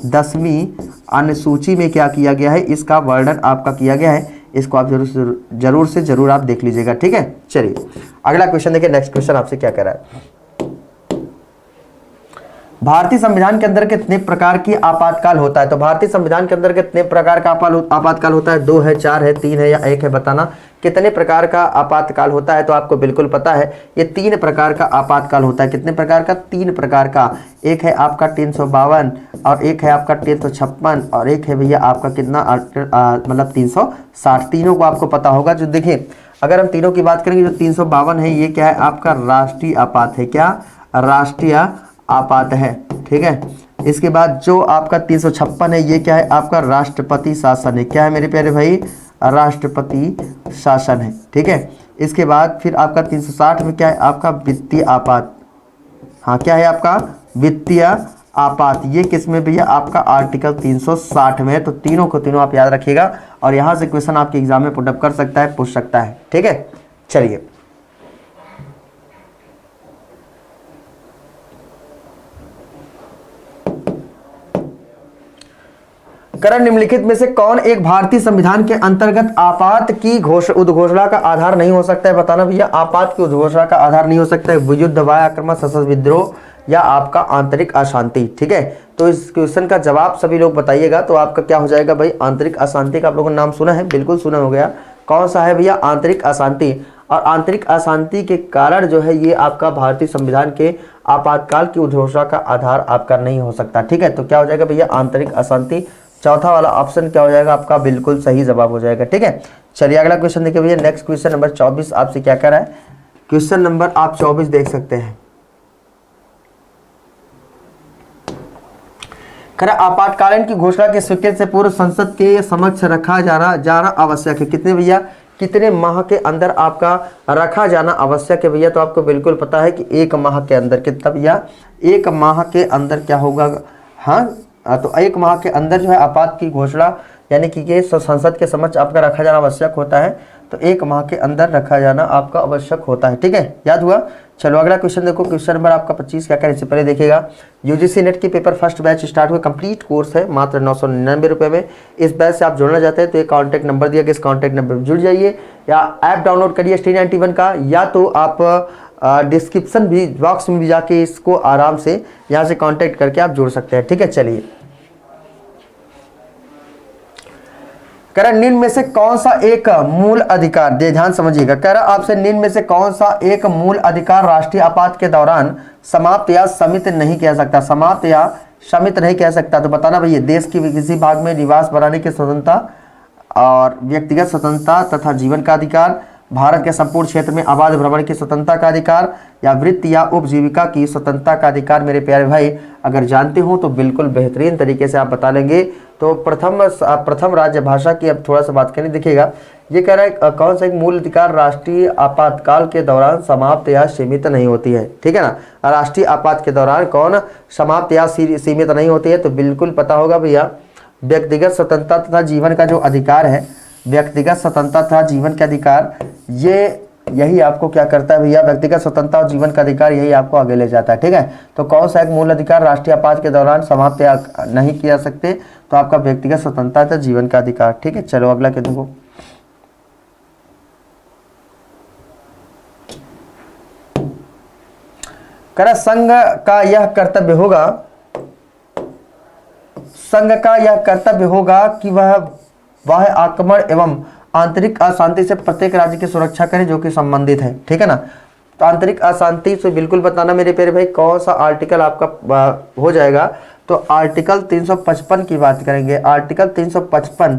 10वीं अनुसूची में क्या किया गया है, इसका वर्णन आपका किया गया है। इसको आप जरूर से जरूर आप देख लीजिएगा, ठीक है। चलिए अगला क्वेश्चन देखिए। नेक्स्ट क्वेश्चन आपसे क्या कह रहा है, भारतीय संविधान के अंदर कितने प्रकार की आपातकाल होता है? तो भारतीय संविधान के अंदर कितने प्रकार का आपातकाल होता है? 2 है, 4 है, 3 है या 1 है? बताना कितने प्रकार का आपातकाल होता है। तो आपको बिल्कुल पता है ये 3 प्रकार का आपातकाल होता है। कितने प्रकार का? 3 प्रकार का। एक है आपका 352 और एक है आपका 356 और एक है भैया आपका कितना मतलब 360। तीनों को आपको पता होगा। जो देखिए अगर हम तीनों की बात करेंगे, जो 352 है ये क्या है आपका राष्ट्रीय आपात है। क्या? राष्ट्रीय आपात है, ठीक है। इसके बाद जो आपका 356 है ये क्या है आपका राष्ट्रपति शासन है। क्या है मेरे प्यारे भाई? राष्ट्रपति शासन है, ठीक है। इसके बाद फिर आपका 360 में क्या है आपका वित्तीय आपात। हाँ क्या है आपका? वित्तीय आपात। ये किस में भैया? आपका आर्टिकल 360 में है। तो तीनों को तीनों आप याद रखिएगा और यहाँ से क्वेश्चन आपके एग्जाम में पुटअप कर सकता है, पूछ सकता है, ठीक है। चलिए करण निम्नलिखित में से कौन एक भारतीय संविधान के अंतर्गत आपात की उद्घोषणा का आधार नहीं हो सकता है? बताना भैया आपात की उद्घोषणा का आधार नहीं हो सकता है। युद्ध, वायु आक्रमण, सशस्त्र विद्रोह या आपका आंतरिक अशांति, ठीक है। तो इस क्वेश्चन का जवाब सभी लोग बताइएगा। तो आपका क्या हो जाएगा भाई? आंतरिक अशांति का आप लोगों ने नाम सुना है? बिल्कुल सुना हो गया। कौन सा है भैया? आंतरिक अशांति। और आंतरिक अशांति के कारण जो है ये आपका भारतीय संविधान के आपातकाल की उद्घोषणा का आधार आपका नहीं हो सकता, ठीक है। तो क्या हो जाएगा भैया? आंतरिक अशांति। चौथा वाला ऑप्शन क्या हो जाएगा आपका? बिल्कुल सही जवाब हो जाएगा, ठीक है। चलिए अगला क्वेश्चन देखिए भैया। नेक्स्ट क्वेश्चन नंबर 24 आपसे क्या कर रहा है? क्वेश्चन नंबर आप 24 देख सकते हैं। करा आपातकालीन की घोषणा के स्वीकृति से पूर्व संसद के समक्ष रखा जाना आवश्यक है। कितने भैया? कितने माह के अंदर आपका रखा जाना आवश्यक है भैया? तो आपको बिल्कुल पता है कि 1 माह के अंदर। कितना भैया? 1 माह के अंदर क्या होगा? हाँ तो 1 माह के अंदर जो है आपात की घोषणा यानी कि ये संसद के समक्ष आपका रखा जाना आवश्यक होता है। तो 1 माह के अंदर रखा जाना आपका आवश्यक होता है, ठीक है। याद हुआ? चलो अगला क्वेश्चन देखो। क्वेश्चन नंबर आपका 25 क्या करने से पहले देखिएगा। यूजीसी नेट की पेपर फर्स्ट बैच स्टार्ट हुआ। कंप्लीट कोर्स है मात्र 999 रुपये में। इस बैच से आप जुड़ना चाहते हैं तो एक कॉन्टैक्ट नंबर दिया गया, इस कॉन्टैक्ट नंबर पर जुड़ जाइए या ऐप डाउनलोड करिए स्टडी 91 का, या तो आप डिस्क्रिप्शन भी बॉक्स में भी जाके इसको आराम से यहाँ से कॉन्टैक्ट करके आप जुड़ सकते हैं, ठीक है। चलिए निम्न में से कौन सा एक मूल अधिकार, ध्यान समझिएगा, कह रहा आपसे निम्न में से कौन सा एक मूल अधिकार राष्ट्रीय आपात के दौरान समाप्त या समित नहीं किया सकता? समाप्त या समित नहीं किया सकता। तो बताना भैया देश की किसी भाग में निवास बनाने की स्वतंत्रता और व्यक्तिगत स्वतंत्रता तथा जीवन का अधिकार, भारत के संपूर्ण क्षेत्र में आबाद भ्रमण की स्वतंत्रता का अधिकार या वृत्ति या उपजीविका की स्वतंत्रता का अधिकार। मेरे प्यारे भाई अगर जानते हो तो बिल्कुल बेहतरीन तरीके से आप बता लेंगे। तो प्रथम राज्य भाषा की अब थोड़ा सा बात करें। देखिएगा ये कह रहा है कौन सा एक मूल अधिकार राष्ट्रीय आपातकाल के दौरान समाप्त या सीमित नहीं होती है, ठीक है ना। राष्ट्रीय आपात के दौरान कौन समाप्त या सीमित नहीं होती है? तो बिल्कुल पता होगा भैया व्यक्तिगत स्वतंत्रता तथा जीवन का जो अधिकार है, व्यक्तिगत स्वतंत्रता तथा जीवन का अधिकार, यही आपको क्या करता है भैया? व्यक्तिगत स्वतंत्रता और जीवन का अधिकार यही आपको आगे ले जाता है, ठीक है। तो कौन सा एक मूल अधिकार राष्ट्रीय आपात के दौरान समाप्त या नहीं किया सकते? तो आपका व्यक्तिगत स्वतंत्रता तथा जीवन का अधिकार, ठीक है। चलो अगला क्या देखो। करा संघ का यह कर्तव्य होगा, संघ का यह कर्तव्य होगा कि वह वह आक्रमण एवं आंतरिक अशांति से प्रत्येक राज्य की सुरक्षा करे जो कि संबंधित है, ठीक है ना। तो आंतरिक अशांति से बिल्कुल बताना मेरे प्यारे भाई कौन सा आर्टिकल आपका हो जाएगा। तो आर्टिकल 355 की बात करेंगे, आर्टिकल 355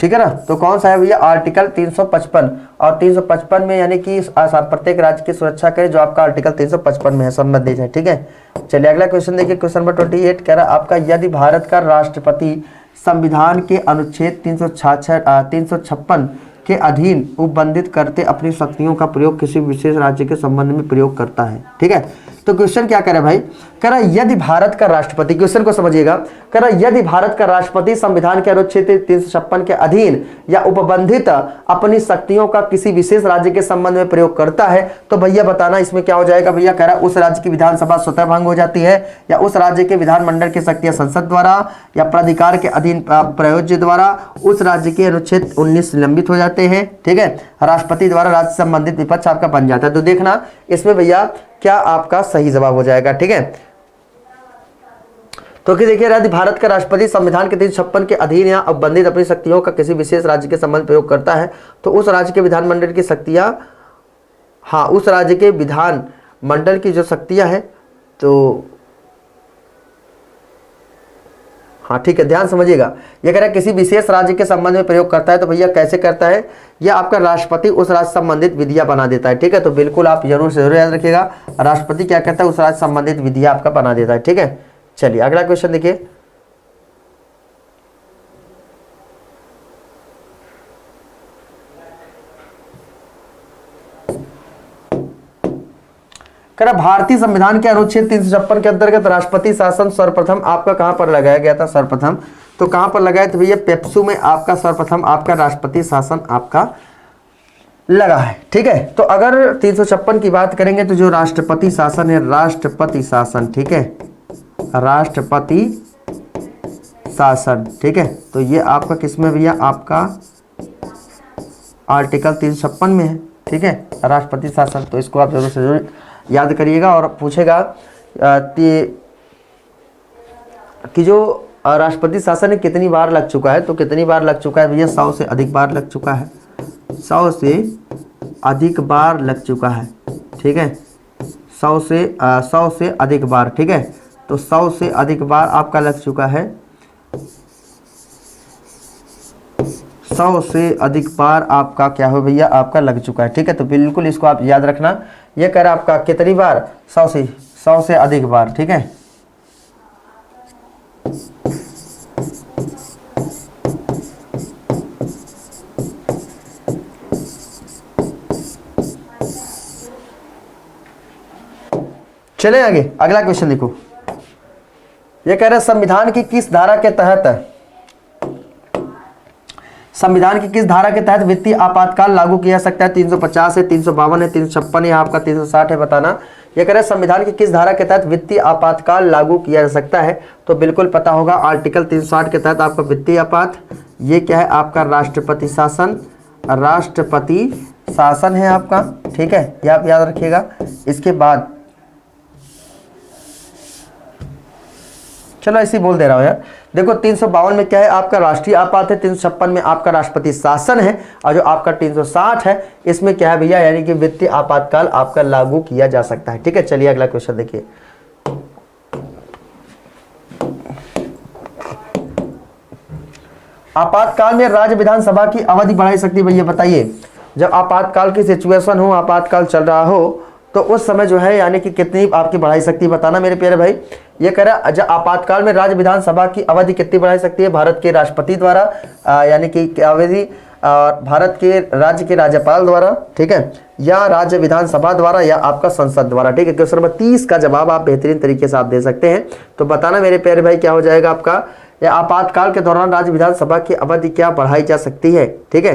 ठीक है ना। तो कौन सा है भैया, आर्टिकल 355। और 355 में यानी कि प्रत्येक राज्य की सुरक्षा करे जो आपका आर्टिकल 355 में है, संबंधित है, ठीक है। चलिए अगला क्वेश्चन देखिए, क्वेश्चन नंबर 28 कह रहा आपका, यदि भारत का राष्ट्रपति संविधान के अनुच्छेद 356 के अधीन उपबंधित करते अपनी शक्तियों का प्रयोग किसी विशेष राज्य के संबंध में प्रयोग करता है, ठीक है। तो क्वेश्चन क्या करे भाई, कह रहा यदि भारत का राष्ट्रपति, क्वेश्चन को समझिएगा, कह रहा यदि भारत का राष्ट्रपति संविधान के अनुच्छेद 356 के अधीन या उपबंधित अपनी शक्तियों का किसी विशेष राज्य के संबंध में प्रयोग करता है, तो भैया बताना इसमें क्या हो जाएगा। भैया कह रहा उस राज्य की विधानसभा स्वतः भंग हो जाती है, या उस राज्य के विधानमंडल की शक्तियां संसद द्वारा या प्राधिकार के अधीन प्रयोज्य द्वारा उस राज्य के अनुच्छेद 19 निलंबित हो जाते हैं, ठीक है। राष्ट्रपति द्वारा राज्य संबंधित विपक्ष आपका बन जाता है। तो देखना इसमें भैया क्या आपका सही जवाब हो जाएगा, ठीक है। तो कि देखिए, यदि भारत का राष्ट्रपति संविधान के 356 के अधीन या उपबंधित अपनी शक्तियों का किसी विशेष राज्य के संबंध प्रयोग करता है, तो उस राज्य के विधानमंडल की शक्तियां, हाँ उस राज्य के विधान मंडल की जो शक्तियां हैं, तो हाँ ठीक है, ध्यान समझिएगा। ये कह रहा है किसी विशेष राज्य के संबंध में प्रयोग करता है, तो भैया कैसे करता है, यह आपका राष्ट्रपति उस राज्य संबंधित विधियां बना देता है, ठीक है। तो बिल्कुल आप जरूर से जरूर याद रखिएगा, राष्ट्रपति क्या कहता है, उस राज्य संबंधित विधियां आपका बना देता है, ठीक है। चलिए अगला क्वेश्चन देखिए, कह रहा भारतीय संविधान के अनुच्छेद 356 के अंतर्गत राष्ट्रपति शासन सर्वप्रथम आपका कहां पर लगाया गया था, सर्वप्रथम तो कहां पर लगाया था भैया, पेप्सू में आपका सर्वप्रथम आपका राष्ट्रपति शासन आपका लगा है, ठीक है। तो अगर 356 की बात करेंगे तो जो राष्ट्रपति शासन है, राष्ट्रपति शासन, ठीक है, राष्ट्रपति शासन, ठीक है। तो ये आपका किसमें भैया, आपका आर्टिकल 356 में है, ठीक है, राष्ट्रपति शासन। तो इसको आप जरूर से जरूर याद करिएगा। और पूछेगा कि जो राष्ट्रपति शासन है कितनी बार लग चुका है, तो कितनी बार लग चुका है भैया, 100 से अधिक बार लग चुका है, 100 से अधिक बार लग चुका है, ठीक है, 100 से अधिक बार, ठीक है। तो 100 से अधिक बार आपका लग चुका है, 100 से अधिक बार आपका क्या हो भैया, आपका लग चुका है, ठीक है। तो बिल्कुल इसको आप याद रखना। ये कह रहा है आपका कितनी बार, 100 से अधिक बार, ठीक है। चले आगे, अगला क्वेश्चन देखो। ये कह रहा है संविधान की किस धारा के तहत, संविधान की किस धारा के तहत वित्तीय आपातकाल लागू किया जा सकता है। 350 है, 352 है, 356 है, आपका 360 है, बताना। ये कह रहे हैं संविधान की किस धारा के तहत वित्तीय आपातकाल लागू किया जा सकता है। तो बिल्कुल पता होगा, आर्टिकल 360 के तहत आपका वित्तीय आपात, ये क्या है आपका राष्ट्रपति शासन, राष्ट्रपति शासन है आपका, ठीक है, ये आप याद रखिएगा। इसके बाद चलो ऐसे ही बोल दे रहा हूं यार, देखो 352 में क्या है आपका राष्ट्रीय आपात है, 356 में आपका राष्ट्रपति शासन है, और जो आपका 360 है इसमें क्या है भैया, यानी कि वित्तीय आपातकाल आपका लागू किया जा सकता है, ठीक है। चलिए अगला क्वेश्चन देखिए। आपातकाल में राज्य विधानसभा की अवधि बढ़ाई सकती है भैया, बताइए। जब आपातकाल की सिचुएशन हो, आपातकाल चल रहा हो, तो उस समय जो है यानी कि कितनी आपकी बढ़ाई सकती है, बताना मेरे प्यारे भाई। ये कह रहा है आपातकाल में राज्य विधानसभा की अवधि कितनी बढ़ाई सकती है, भारत के राष्ट्रपति द्वारा, यानी कि अवधि भारत के राज्य के राज्यपाल द्वारा, ठीक है, या राज्य विधानसभा द्वारा, या आपका संसद द्वारा, ठीक है। क्वेश्चन नंबर 30 का जवाब आप बेहतरीन तरीके से आप दे सकते हैं। तो बताना मेरे प्यारे भाई क्या हो जाएगा आपका, या आपातकाल के दौरान राज्य विधानसभा की अवधि क्या बढ़ाई जा सकती है, ठीक है।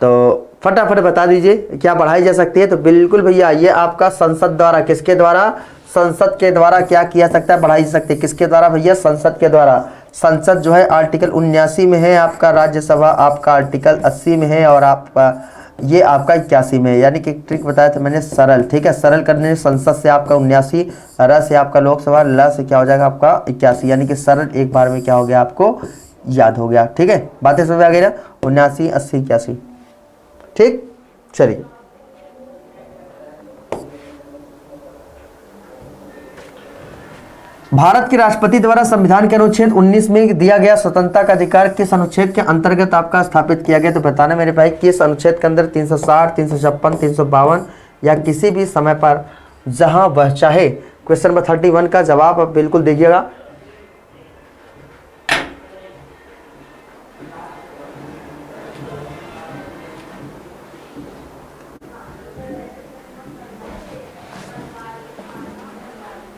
तो फटाफट बता दीजिए क्या बढ़ाई जा सकती है। तो बिल्कुल भैया ये आपका संसद द्वारा, किसके द्वारा, संसद के द्वारा क्या किया सकता है, बढ़ाई सकती है। किसके द्वारा भैया, संसद के द्वारा। संसद जो है आर्टिकल 79 में है आपका, राज्यसभा आपका आर्टिकल 80 में है, और आपका ये आपका 81 में, यानी कि ट्रिक बताया था मैंने सरल, ठीक है। सरल करने से संसद से आपका 79, र से आपका लोकसभा, ल से क्या हो जाएगा आपका 81, यानी कि सरल एक बार में क्या हो गया आपको याद हो गया, ठीक है। बातें समझ आ गई ना, 79, 80, 81, ठीक। चलिए भारत के राष्ट्रपति द्वारा संविधान के अनुच्छेद 19 में दिया गया स्वतंत्रता का अधिकार किस अनुच्छेद के अंतर्गत आपका स्थापित किया गया? तो बताना मेरे भाई किस अनुच्छेद के अंदर, 360, 356, 352 या किसी भी समय पर जहां वह चाहे। क्वेश्चन नंबर 31 का जवाब आप बिल्कुल दीजिएगा।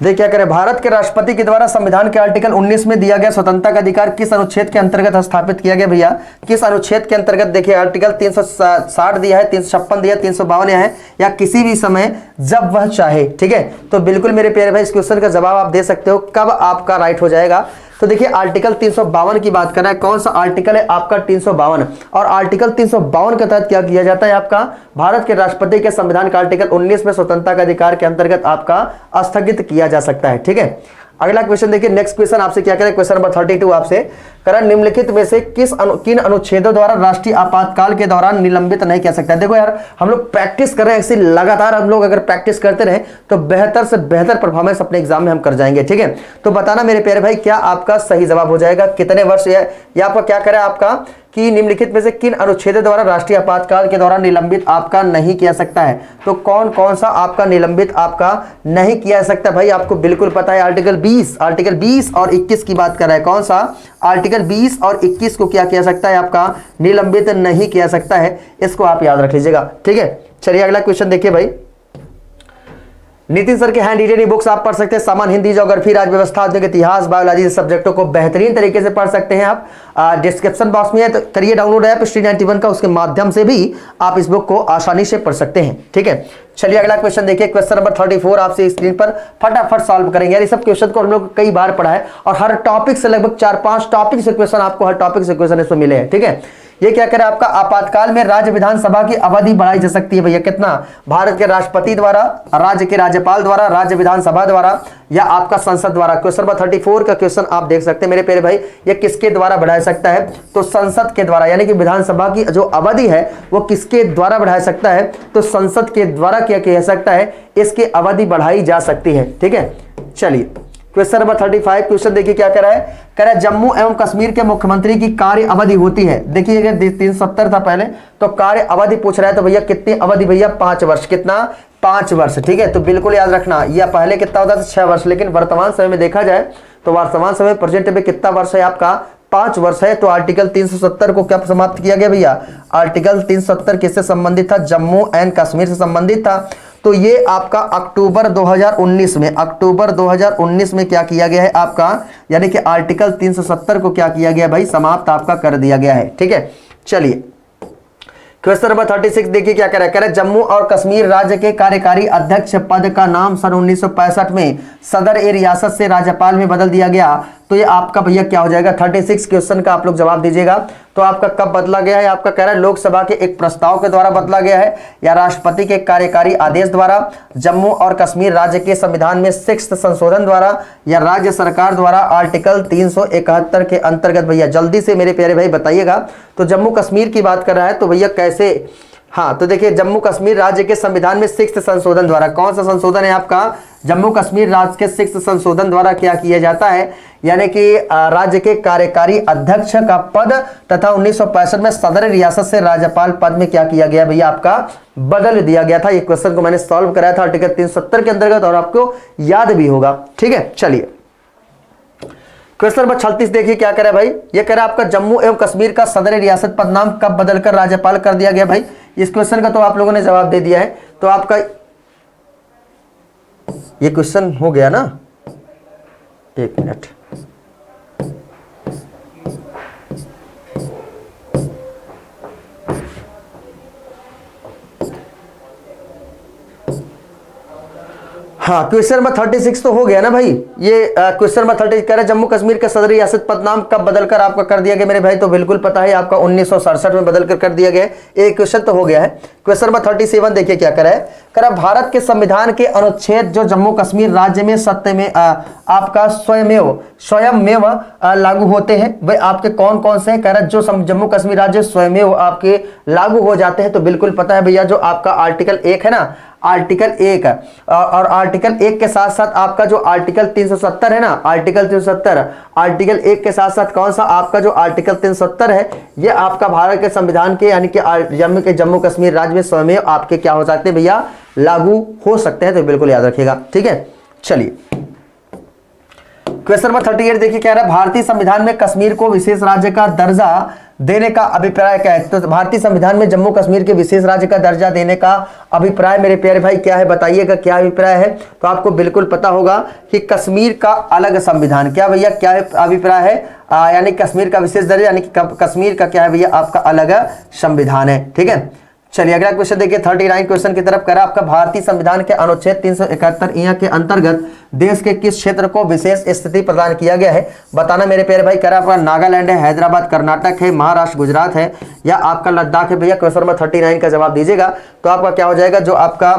देखिए क्या करें, भारत के राष्ट्रपति के द्वारा संविधान के आर्टिकल 19 में दिया गया स्वतंत्रता का अधिकार किस अनुच्छेद के अंतर्गत स्थापित किया गया भैया? किस अनुच्छेद के अंतर्गत? देखिए आर्टिकल 360 दिया है, 356 दिया है, 352 दिया है, या किसी भी समय जब वह चाहे, ठीक है। तो बिल्कुल मेरे प्यारे भाई इस क्वेश्चन का जवाब आप दे सकते हो, कब आपका राइट हो जाएगा। तो देखिए आर्टिकल 352 की बात कर रहा है, कौन सा आर्टिकल है आपका 352, और आर्टिकल 352 के तहत क्या किया जाता है आपका, भारत के राष्ट्रपति के संविधान का आर्टिकल 19 में स्वतंत्रता का अधिकार के अंतर्गत आपका स्थगित किया जा सकता है, ठीक है। अगला क्वेश्चन देखिए, नेक्स्ट क्वेश्चन आपसे क्या करें, क्वेश्चन नंबर 32 आपसे करें, निम्नलिखित में से किन अनुच्छेदों द्वारा राष्ट्रीय आपातकाल के दौरान निलंबित नहीं किया सकता है? देखो यार हम लोग प्रैक्टिस कर रहे हैं, ऐसे लगातार हम लोग अगर प्रैक्टिस करते रहे तो बेहतर से बेहतर परफॉर्मेंस अपने एग्जाम में हम कर जाएंगे, ठीक है। तो बताना मेरे प्यारे भाई क्या आपका सही जवाब हो जाएगा, कितने वर्ष या आपका क्या करें आपका कि निम्नलिखित में से किन अनुच्छेदों द्वारा राष्ट्रीय आपातकाल के दौरान निलंबित आपका नहीं किया सकता है? तो कौन कौन सा आपका निलंबित आपका नहीं किया सकता भाई? आपको बिल्कुल पता है आर्टिकल 20 और 21 की बात कर रहा है, कौन सा आर्टिकल 20 और 21 को क्या किया सकता है आपका निलंबित नहीं किया सकता है, इसको आप याद रख लीजिएगा, ठीक है। चलिए अगला क्वेश्चन देखिए भाई, नितिन सर के हैंड रिटेन बुक्स आप पढ़ सकते हैं, सामान्य हिंदी, ज्योग्राफी, राज्य व्यवस्था, आधुनिक इतिहास, बायोलॉजी सब्जेक्टों को बेहतरीन तरीके से पढ़ सकते हैं आप। डिस्क्रिप्शन बॉक्स में है तो करिए डाउनलोड ऐप स्टडी 91 का, उसके माध्यम से भी आप इस बुक को आसानी से पढ़ सकते हैं, ठीक है। चलिए अगला क्वेश्चन देखिए, क्वेश्चन नंबर 34 आपसे स्क्रीन पर फटाफट सॉल्व करेंगे। यार ये सब क्वेश्चन को हम लोग कई बार पढ़ा है और हर टॉपिक से लगभग 4-5 टॉपिक से क्वेश्चन आपको हर टॉपिक से क्वेश्चन इसमें मिले हैं, ठीक है। ये क्या करे आपका आपातकाल में राज्य विधानसभा की अवधि बढ़ाई जा सकती है भैया, कितना? भारत के राष्ट्रपति द्वारा, राज्य के राज्यपाल द्वारा, राज्य विधानसभा द्वारा या आपका संसद द्वारा। क्वेश्चन नंबर 34 का क्वेश्चन आप देख सकते हैं मेरे प्यारे भाई, ये किसके द्वारा बढ़ाया सकता है? तो संसद के द्वारा, यानी कि विधानसभा की जो अवधि है वो किसके द्वारा बढ़ाया सकता है? तो संसद के द्वारा क्या किया सकता है, इसकी अवधि बढ़ाई जा सकती है, ठीक है। चलिए क्वेश्चन नंबर 35 क्वेश्चन देखिए क्या कह रहा है, कह रहा है जम्मू एवं कश्मीर के मुख्यमंत्री की कार्य अवधि होती है। देखिए अगर 370 था पहले, तो कार्य अवधि पूछ रहा है, तो भैया कितनी अवधि भैया? 5 वर्ष। कितना? 5 वर्ष, ठीक है। तो बिल्कुल याद रखना, यह पहले कितना होता था? 6 वर्ष, लेकिन वर्तमान समय में देखा जाए तो वर्तमान समय प्रेजेंट में कितना वर्ष है आपका? 5 वर्ष है। तो आर्टिकल 370 को क्या समाप्त किया गया भैया? आर्टिकल 370 किससे संबंधित था? जम्मू एंड कश्मीर से संबंधित था। तो ये आपका अक्टूबर 2019 में क्या किया गया है आपका, यानी कि आर्टिकल 370 को क्या किया गया भाई? समाप्त आपका कर दिया गया है, ठीक है। चलिए क्वेश्चन नंबर 36 देखिए क्या कह रहा है, जम्मू और कश्मीर राज्य के कार्यकारी अध्यक्ष पद का नाम सन 1965 में सदर ए रियासत से राज्यपाल में बदल दिया गया। तो ये आपका भैया क्या हो जाएगा? 36 क्वेश्चन का आप लोग जवाब दीजिएगा। तो आपका कब बदला गया है? आपका कह रहा है लोकसभा के एक प्रस्ताव के द्वारा बदला गया है, या राष्ट्रपति के कार्यकारी आदेश द्वारा, जम्मू और कश्मीर राज्य के संविधान में 6th संशोधन द्वारा, या राज्य सरकार द्वारा आर्टिकल 371 के अंतर्गत? भैया जल्दी से मेरे प्यारे भाई बताइएगा। तो जम्मू कश्मीर की बात कर रहा है, तो भैया कैसे? हाँ तो देखिए जम्मू कश्मीर राज्य के संविधान में 6th संशोधन द्वारा, कौन सा संशोधन है आपका? जम्मू कश्मीर राज्य के 6th संशोधन द्वारा क्या किया जाता है, यानी कि राज्य के कार्यकारी अध्यक्ष का पद तथा 1965 में सदर रियासत से राज्यपाल पद में क्या किया गया भैया? आपका बदल दिया गया था। ये क्वेश्चन को मैंने सॉल्व कराया था आर्टिकल 370 के अंतर्गत और आपको याद भी होगा, ठीक है। चलिए क्वेश्चन नंबर 36 देखिए क्या कह रहा है भाई, ये कह रहा है आपका जम्मू एवं कश्मीर का सदर रियासत पद नाम कब बदलकर राज्यपाल कर दिया गया भाई? इस क्वेश्चन का तो आप लोगों ने जवाब दे दिया है। तो आपका ये क्वेश्चन हो गया ना, 1 मिनट, हाँ, क्वेश्चन नंबर 36 तो हो गया ना भाई। ये क्वेश्चन नंबर 30 कह रहा है जम्मू कश्मीर का सदर रियासत पद नाम कब बदलकर आपका कर दिया गया मेरे भाई? तो बिल्कुल पता है आपका 1967 में बदलकर कर दिया गया। एक क्वेश्चन तो हो गया है। क्वेश्चन नंबर 37 देखिए क्या करा है। कह रहा भारत के संविधान के अनुच्छेद जो जम्मू कश्मीर राज्य में सत्य में आपका स्वयमेव लागू होते हैं, वे आपके कौन कौन से हैं? कह रहा जो जम्मू कश्मीर राज्य स्वयमेव आपके लागू हो जाते हैं। तो बिल्कुल पता है भैया, जो आपका आर्टिकल 1 है ना, आर्टिकल 1 और आर्टिकल 1 के साथ साथ आपका जो आर्टिकल 370 है ना, आर्टिकल 370, आर्टिकल 1 के साथ साथ कौन सा आपका जो आर्टिकल 370 है, ये आपका भारत के संविधान के यानी कि जम्मू कश्मीर राज्य में स्वयं आपके क्या हो सकते हैं भैया? लागू हो सकते हैं। तो बिल्कुल याद रखिएगा, ठीक है। चलिए क्वेश्चन नंबर 38 देखिए क्या रहा है। भारतीय संविधान में कश्मीर को विशेष राज्य का दर्जा देने का अभिप्राय क्या है? तो भारतीय संविधान में जम्मू कश्मीर के विशेष राज्य का दर्जा देने का अभिप्राय मेरे प्यारे भाई क्या है? बताइएगा क्या अभिप्राय है। तो आपको बिल्कुल पता होगा कि कश्मीर का अलग संविधान, क्या भैया क्या है अभिप्राय है? यानी कश्मीर का विशेष दर्जा यानी कि कश्मीर का क्या है भैया? आपका अलग संविधान है, ठीक है। चलिए अगला क्वेश्चन देखिए 39 क्वेश्चन की तरफ। करा आपका भारतीय संविधान के अनुच्छेद 371 के अंतर्गत देश के किस क्षेत्र को विशेष स्थिति प्रदान किया गया है? बताना मेरे प्यारे भाई। करा आपका नागालैंड है, हैदराबाद कर्नाटक है, महाराष्ट्र गुजरात है या आपका लद्दाख है भैया? क्वेश्चन नंबर 39 का जवाब दीजिएगा। तो आपका क्या हो जाएगा? जो आपका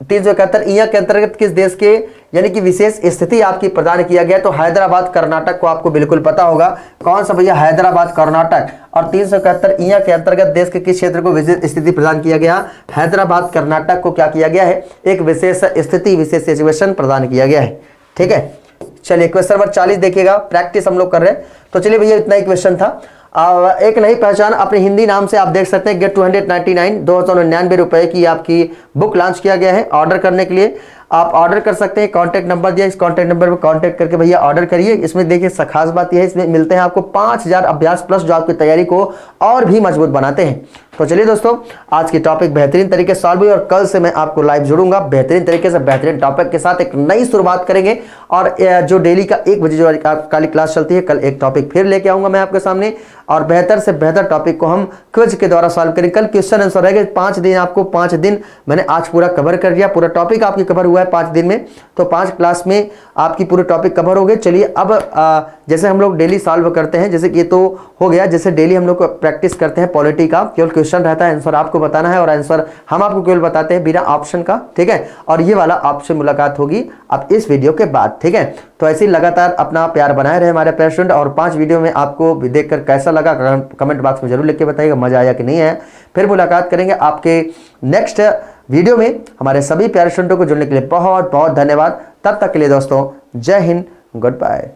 371 के अंतर्गत किस देश के यानी कि विशेष स्थिति आपकी प्रदान किया गया? तो हैदराबाद कर्नाटक को आपको बिल्कुल पता होगा। कौन सा भैया? हैदराबाद कर्नाटक। और 371 के अंतर्गत देश के किस क्षेत्र को विशेष स्थिति प्रदान किया गया? हैदराबाद कर्नाटक को क्या किया गया है? एक विशेष स्थिति, विशेष सिचुएशन प्रदान किया गया है, ठीक है। चलिए क्वेश्चन नंबर 40 देखिएगा, प्रैक्टिस हम लोग कर रहे हैं। तो चलिए भैया इतना ही क्वेश्चन था। एक नई पहचान अपने हिंदी नाम से आप देख सकते हैं। गेट 299 299 रुपए की आपकी बुक लॉन्च किया गया है। ऑर्डर करने के लिए आप ऑर्डर कर सकते हैं। कॉन्टैक्ट नंबर दिया, इस कॉन्टैक्ट नंबर पर कॉन्टैक्ट करके भैया ऑर्डर करिए। इसमें देखिए खास बात यह है, इसमें मिलते हैं आपको 5000 अभ्यास प्लस जो आपकी तैयारी को और भी मजबूत बनाते हैं। तो चलिए दोस्तों, आज की टॉपिक बेहतरीन तरीके से सॉल्व हुई और कल से मैं आपको लाइव जुड़ूंगा बेहतरीन तरीके से, बेहतरीन टॉपिक के साथ एक नई शुरुआत करेंगे। और जो डेली का 1 बजे जो काली क्लास चलती है, कल एक टॉपिक फिर लेके आऊंगा मैं आपके सामने और बेहतर से बेहतर टॉपिक को हम क्विज के द्वारा सॉल्व करेंगे। कल क्वेश्चन आंसर रहेगा 5 दिन, आपको 5 दिन मैंने आज पूरा कवर कर दिया। पूरा टॉपिक आपकी कवर हुआ है 5 दिन में, तो 5 क्लास में आपकी पूरे टॉपिक कवर हो गए। चलिए अब जैसे हम लोग डेली सॉल्व करते हैं, जैसे कि ये तो हो गया, जैसे डेली हम लोग प्रैक्टिस करते हैं पॉलिटी का, केवल क्वेश्चन रहता है, आंसर आपको बताना है और आंसर हम आपको केवल बताते हैं बिना ऑप्शन का, ठीक है। और ये वाला आपसे मुलाकात होगी अब इस वीडियो के बाद, ठीक है। तो ऐसे ही लगातार अपना प्यार बनाए रहे हमारे प्यारे स्टूडेंट। और 5 वीडियो में आपको देखकर कैसा लगा कमेंट बॉक्स में जरूर लिख के बताइएगा, मजा आया कि नहीं आया। फिर मुलाकात करेंगे आपके नेक्स्ट वीडियो में। हमारे सभी प्यारे स्टूडेंटों को जुड़ने के लिए बहुत बहुत धन्यवाद। तब तक के लिए दोस्तों, जय हिंद, गुड बाय।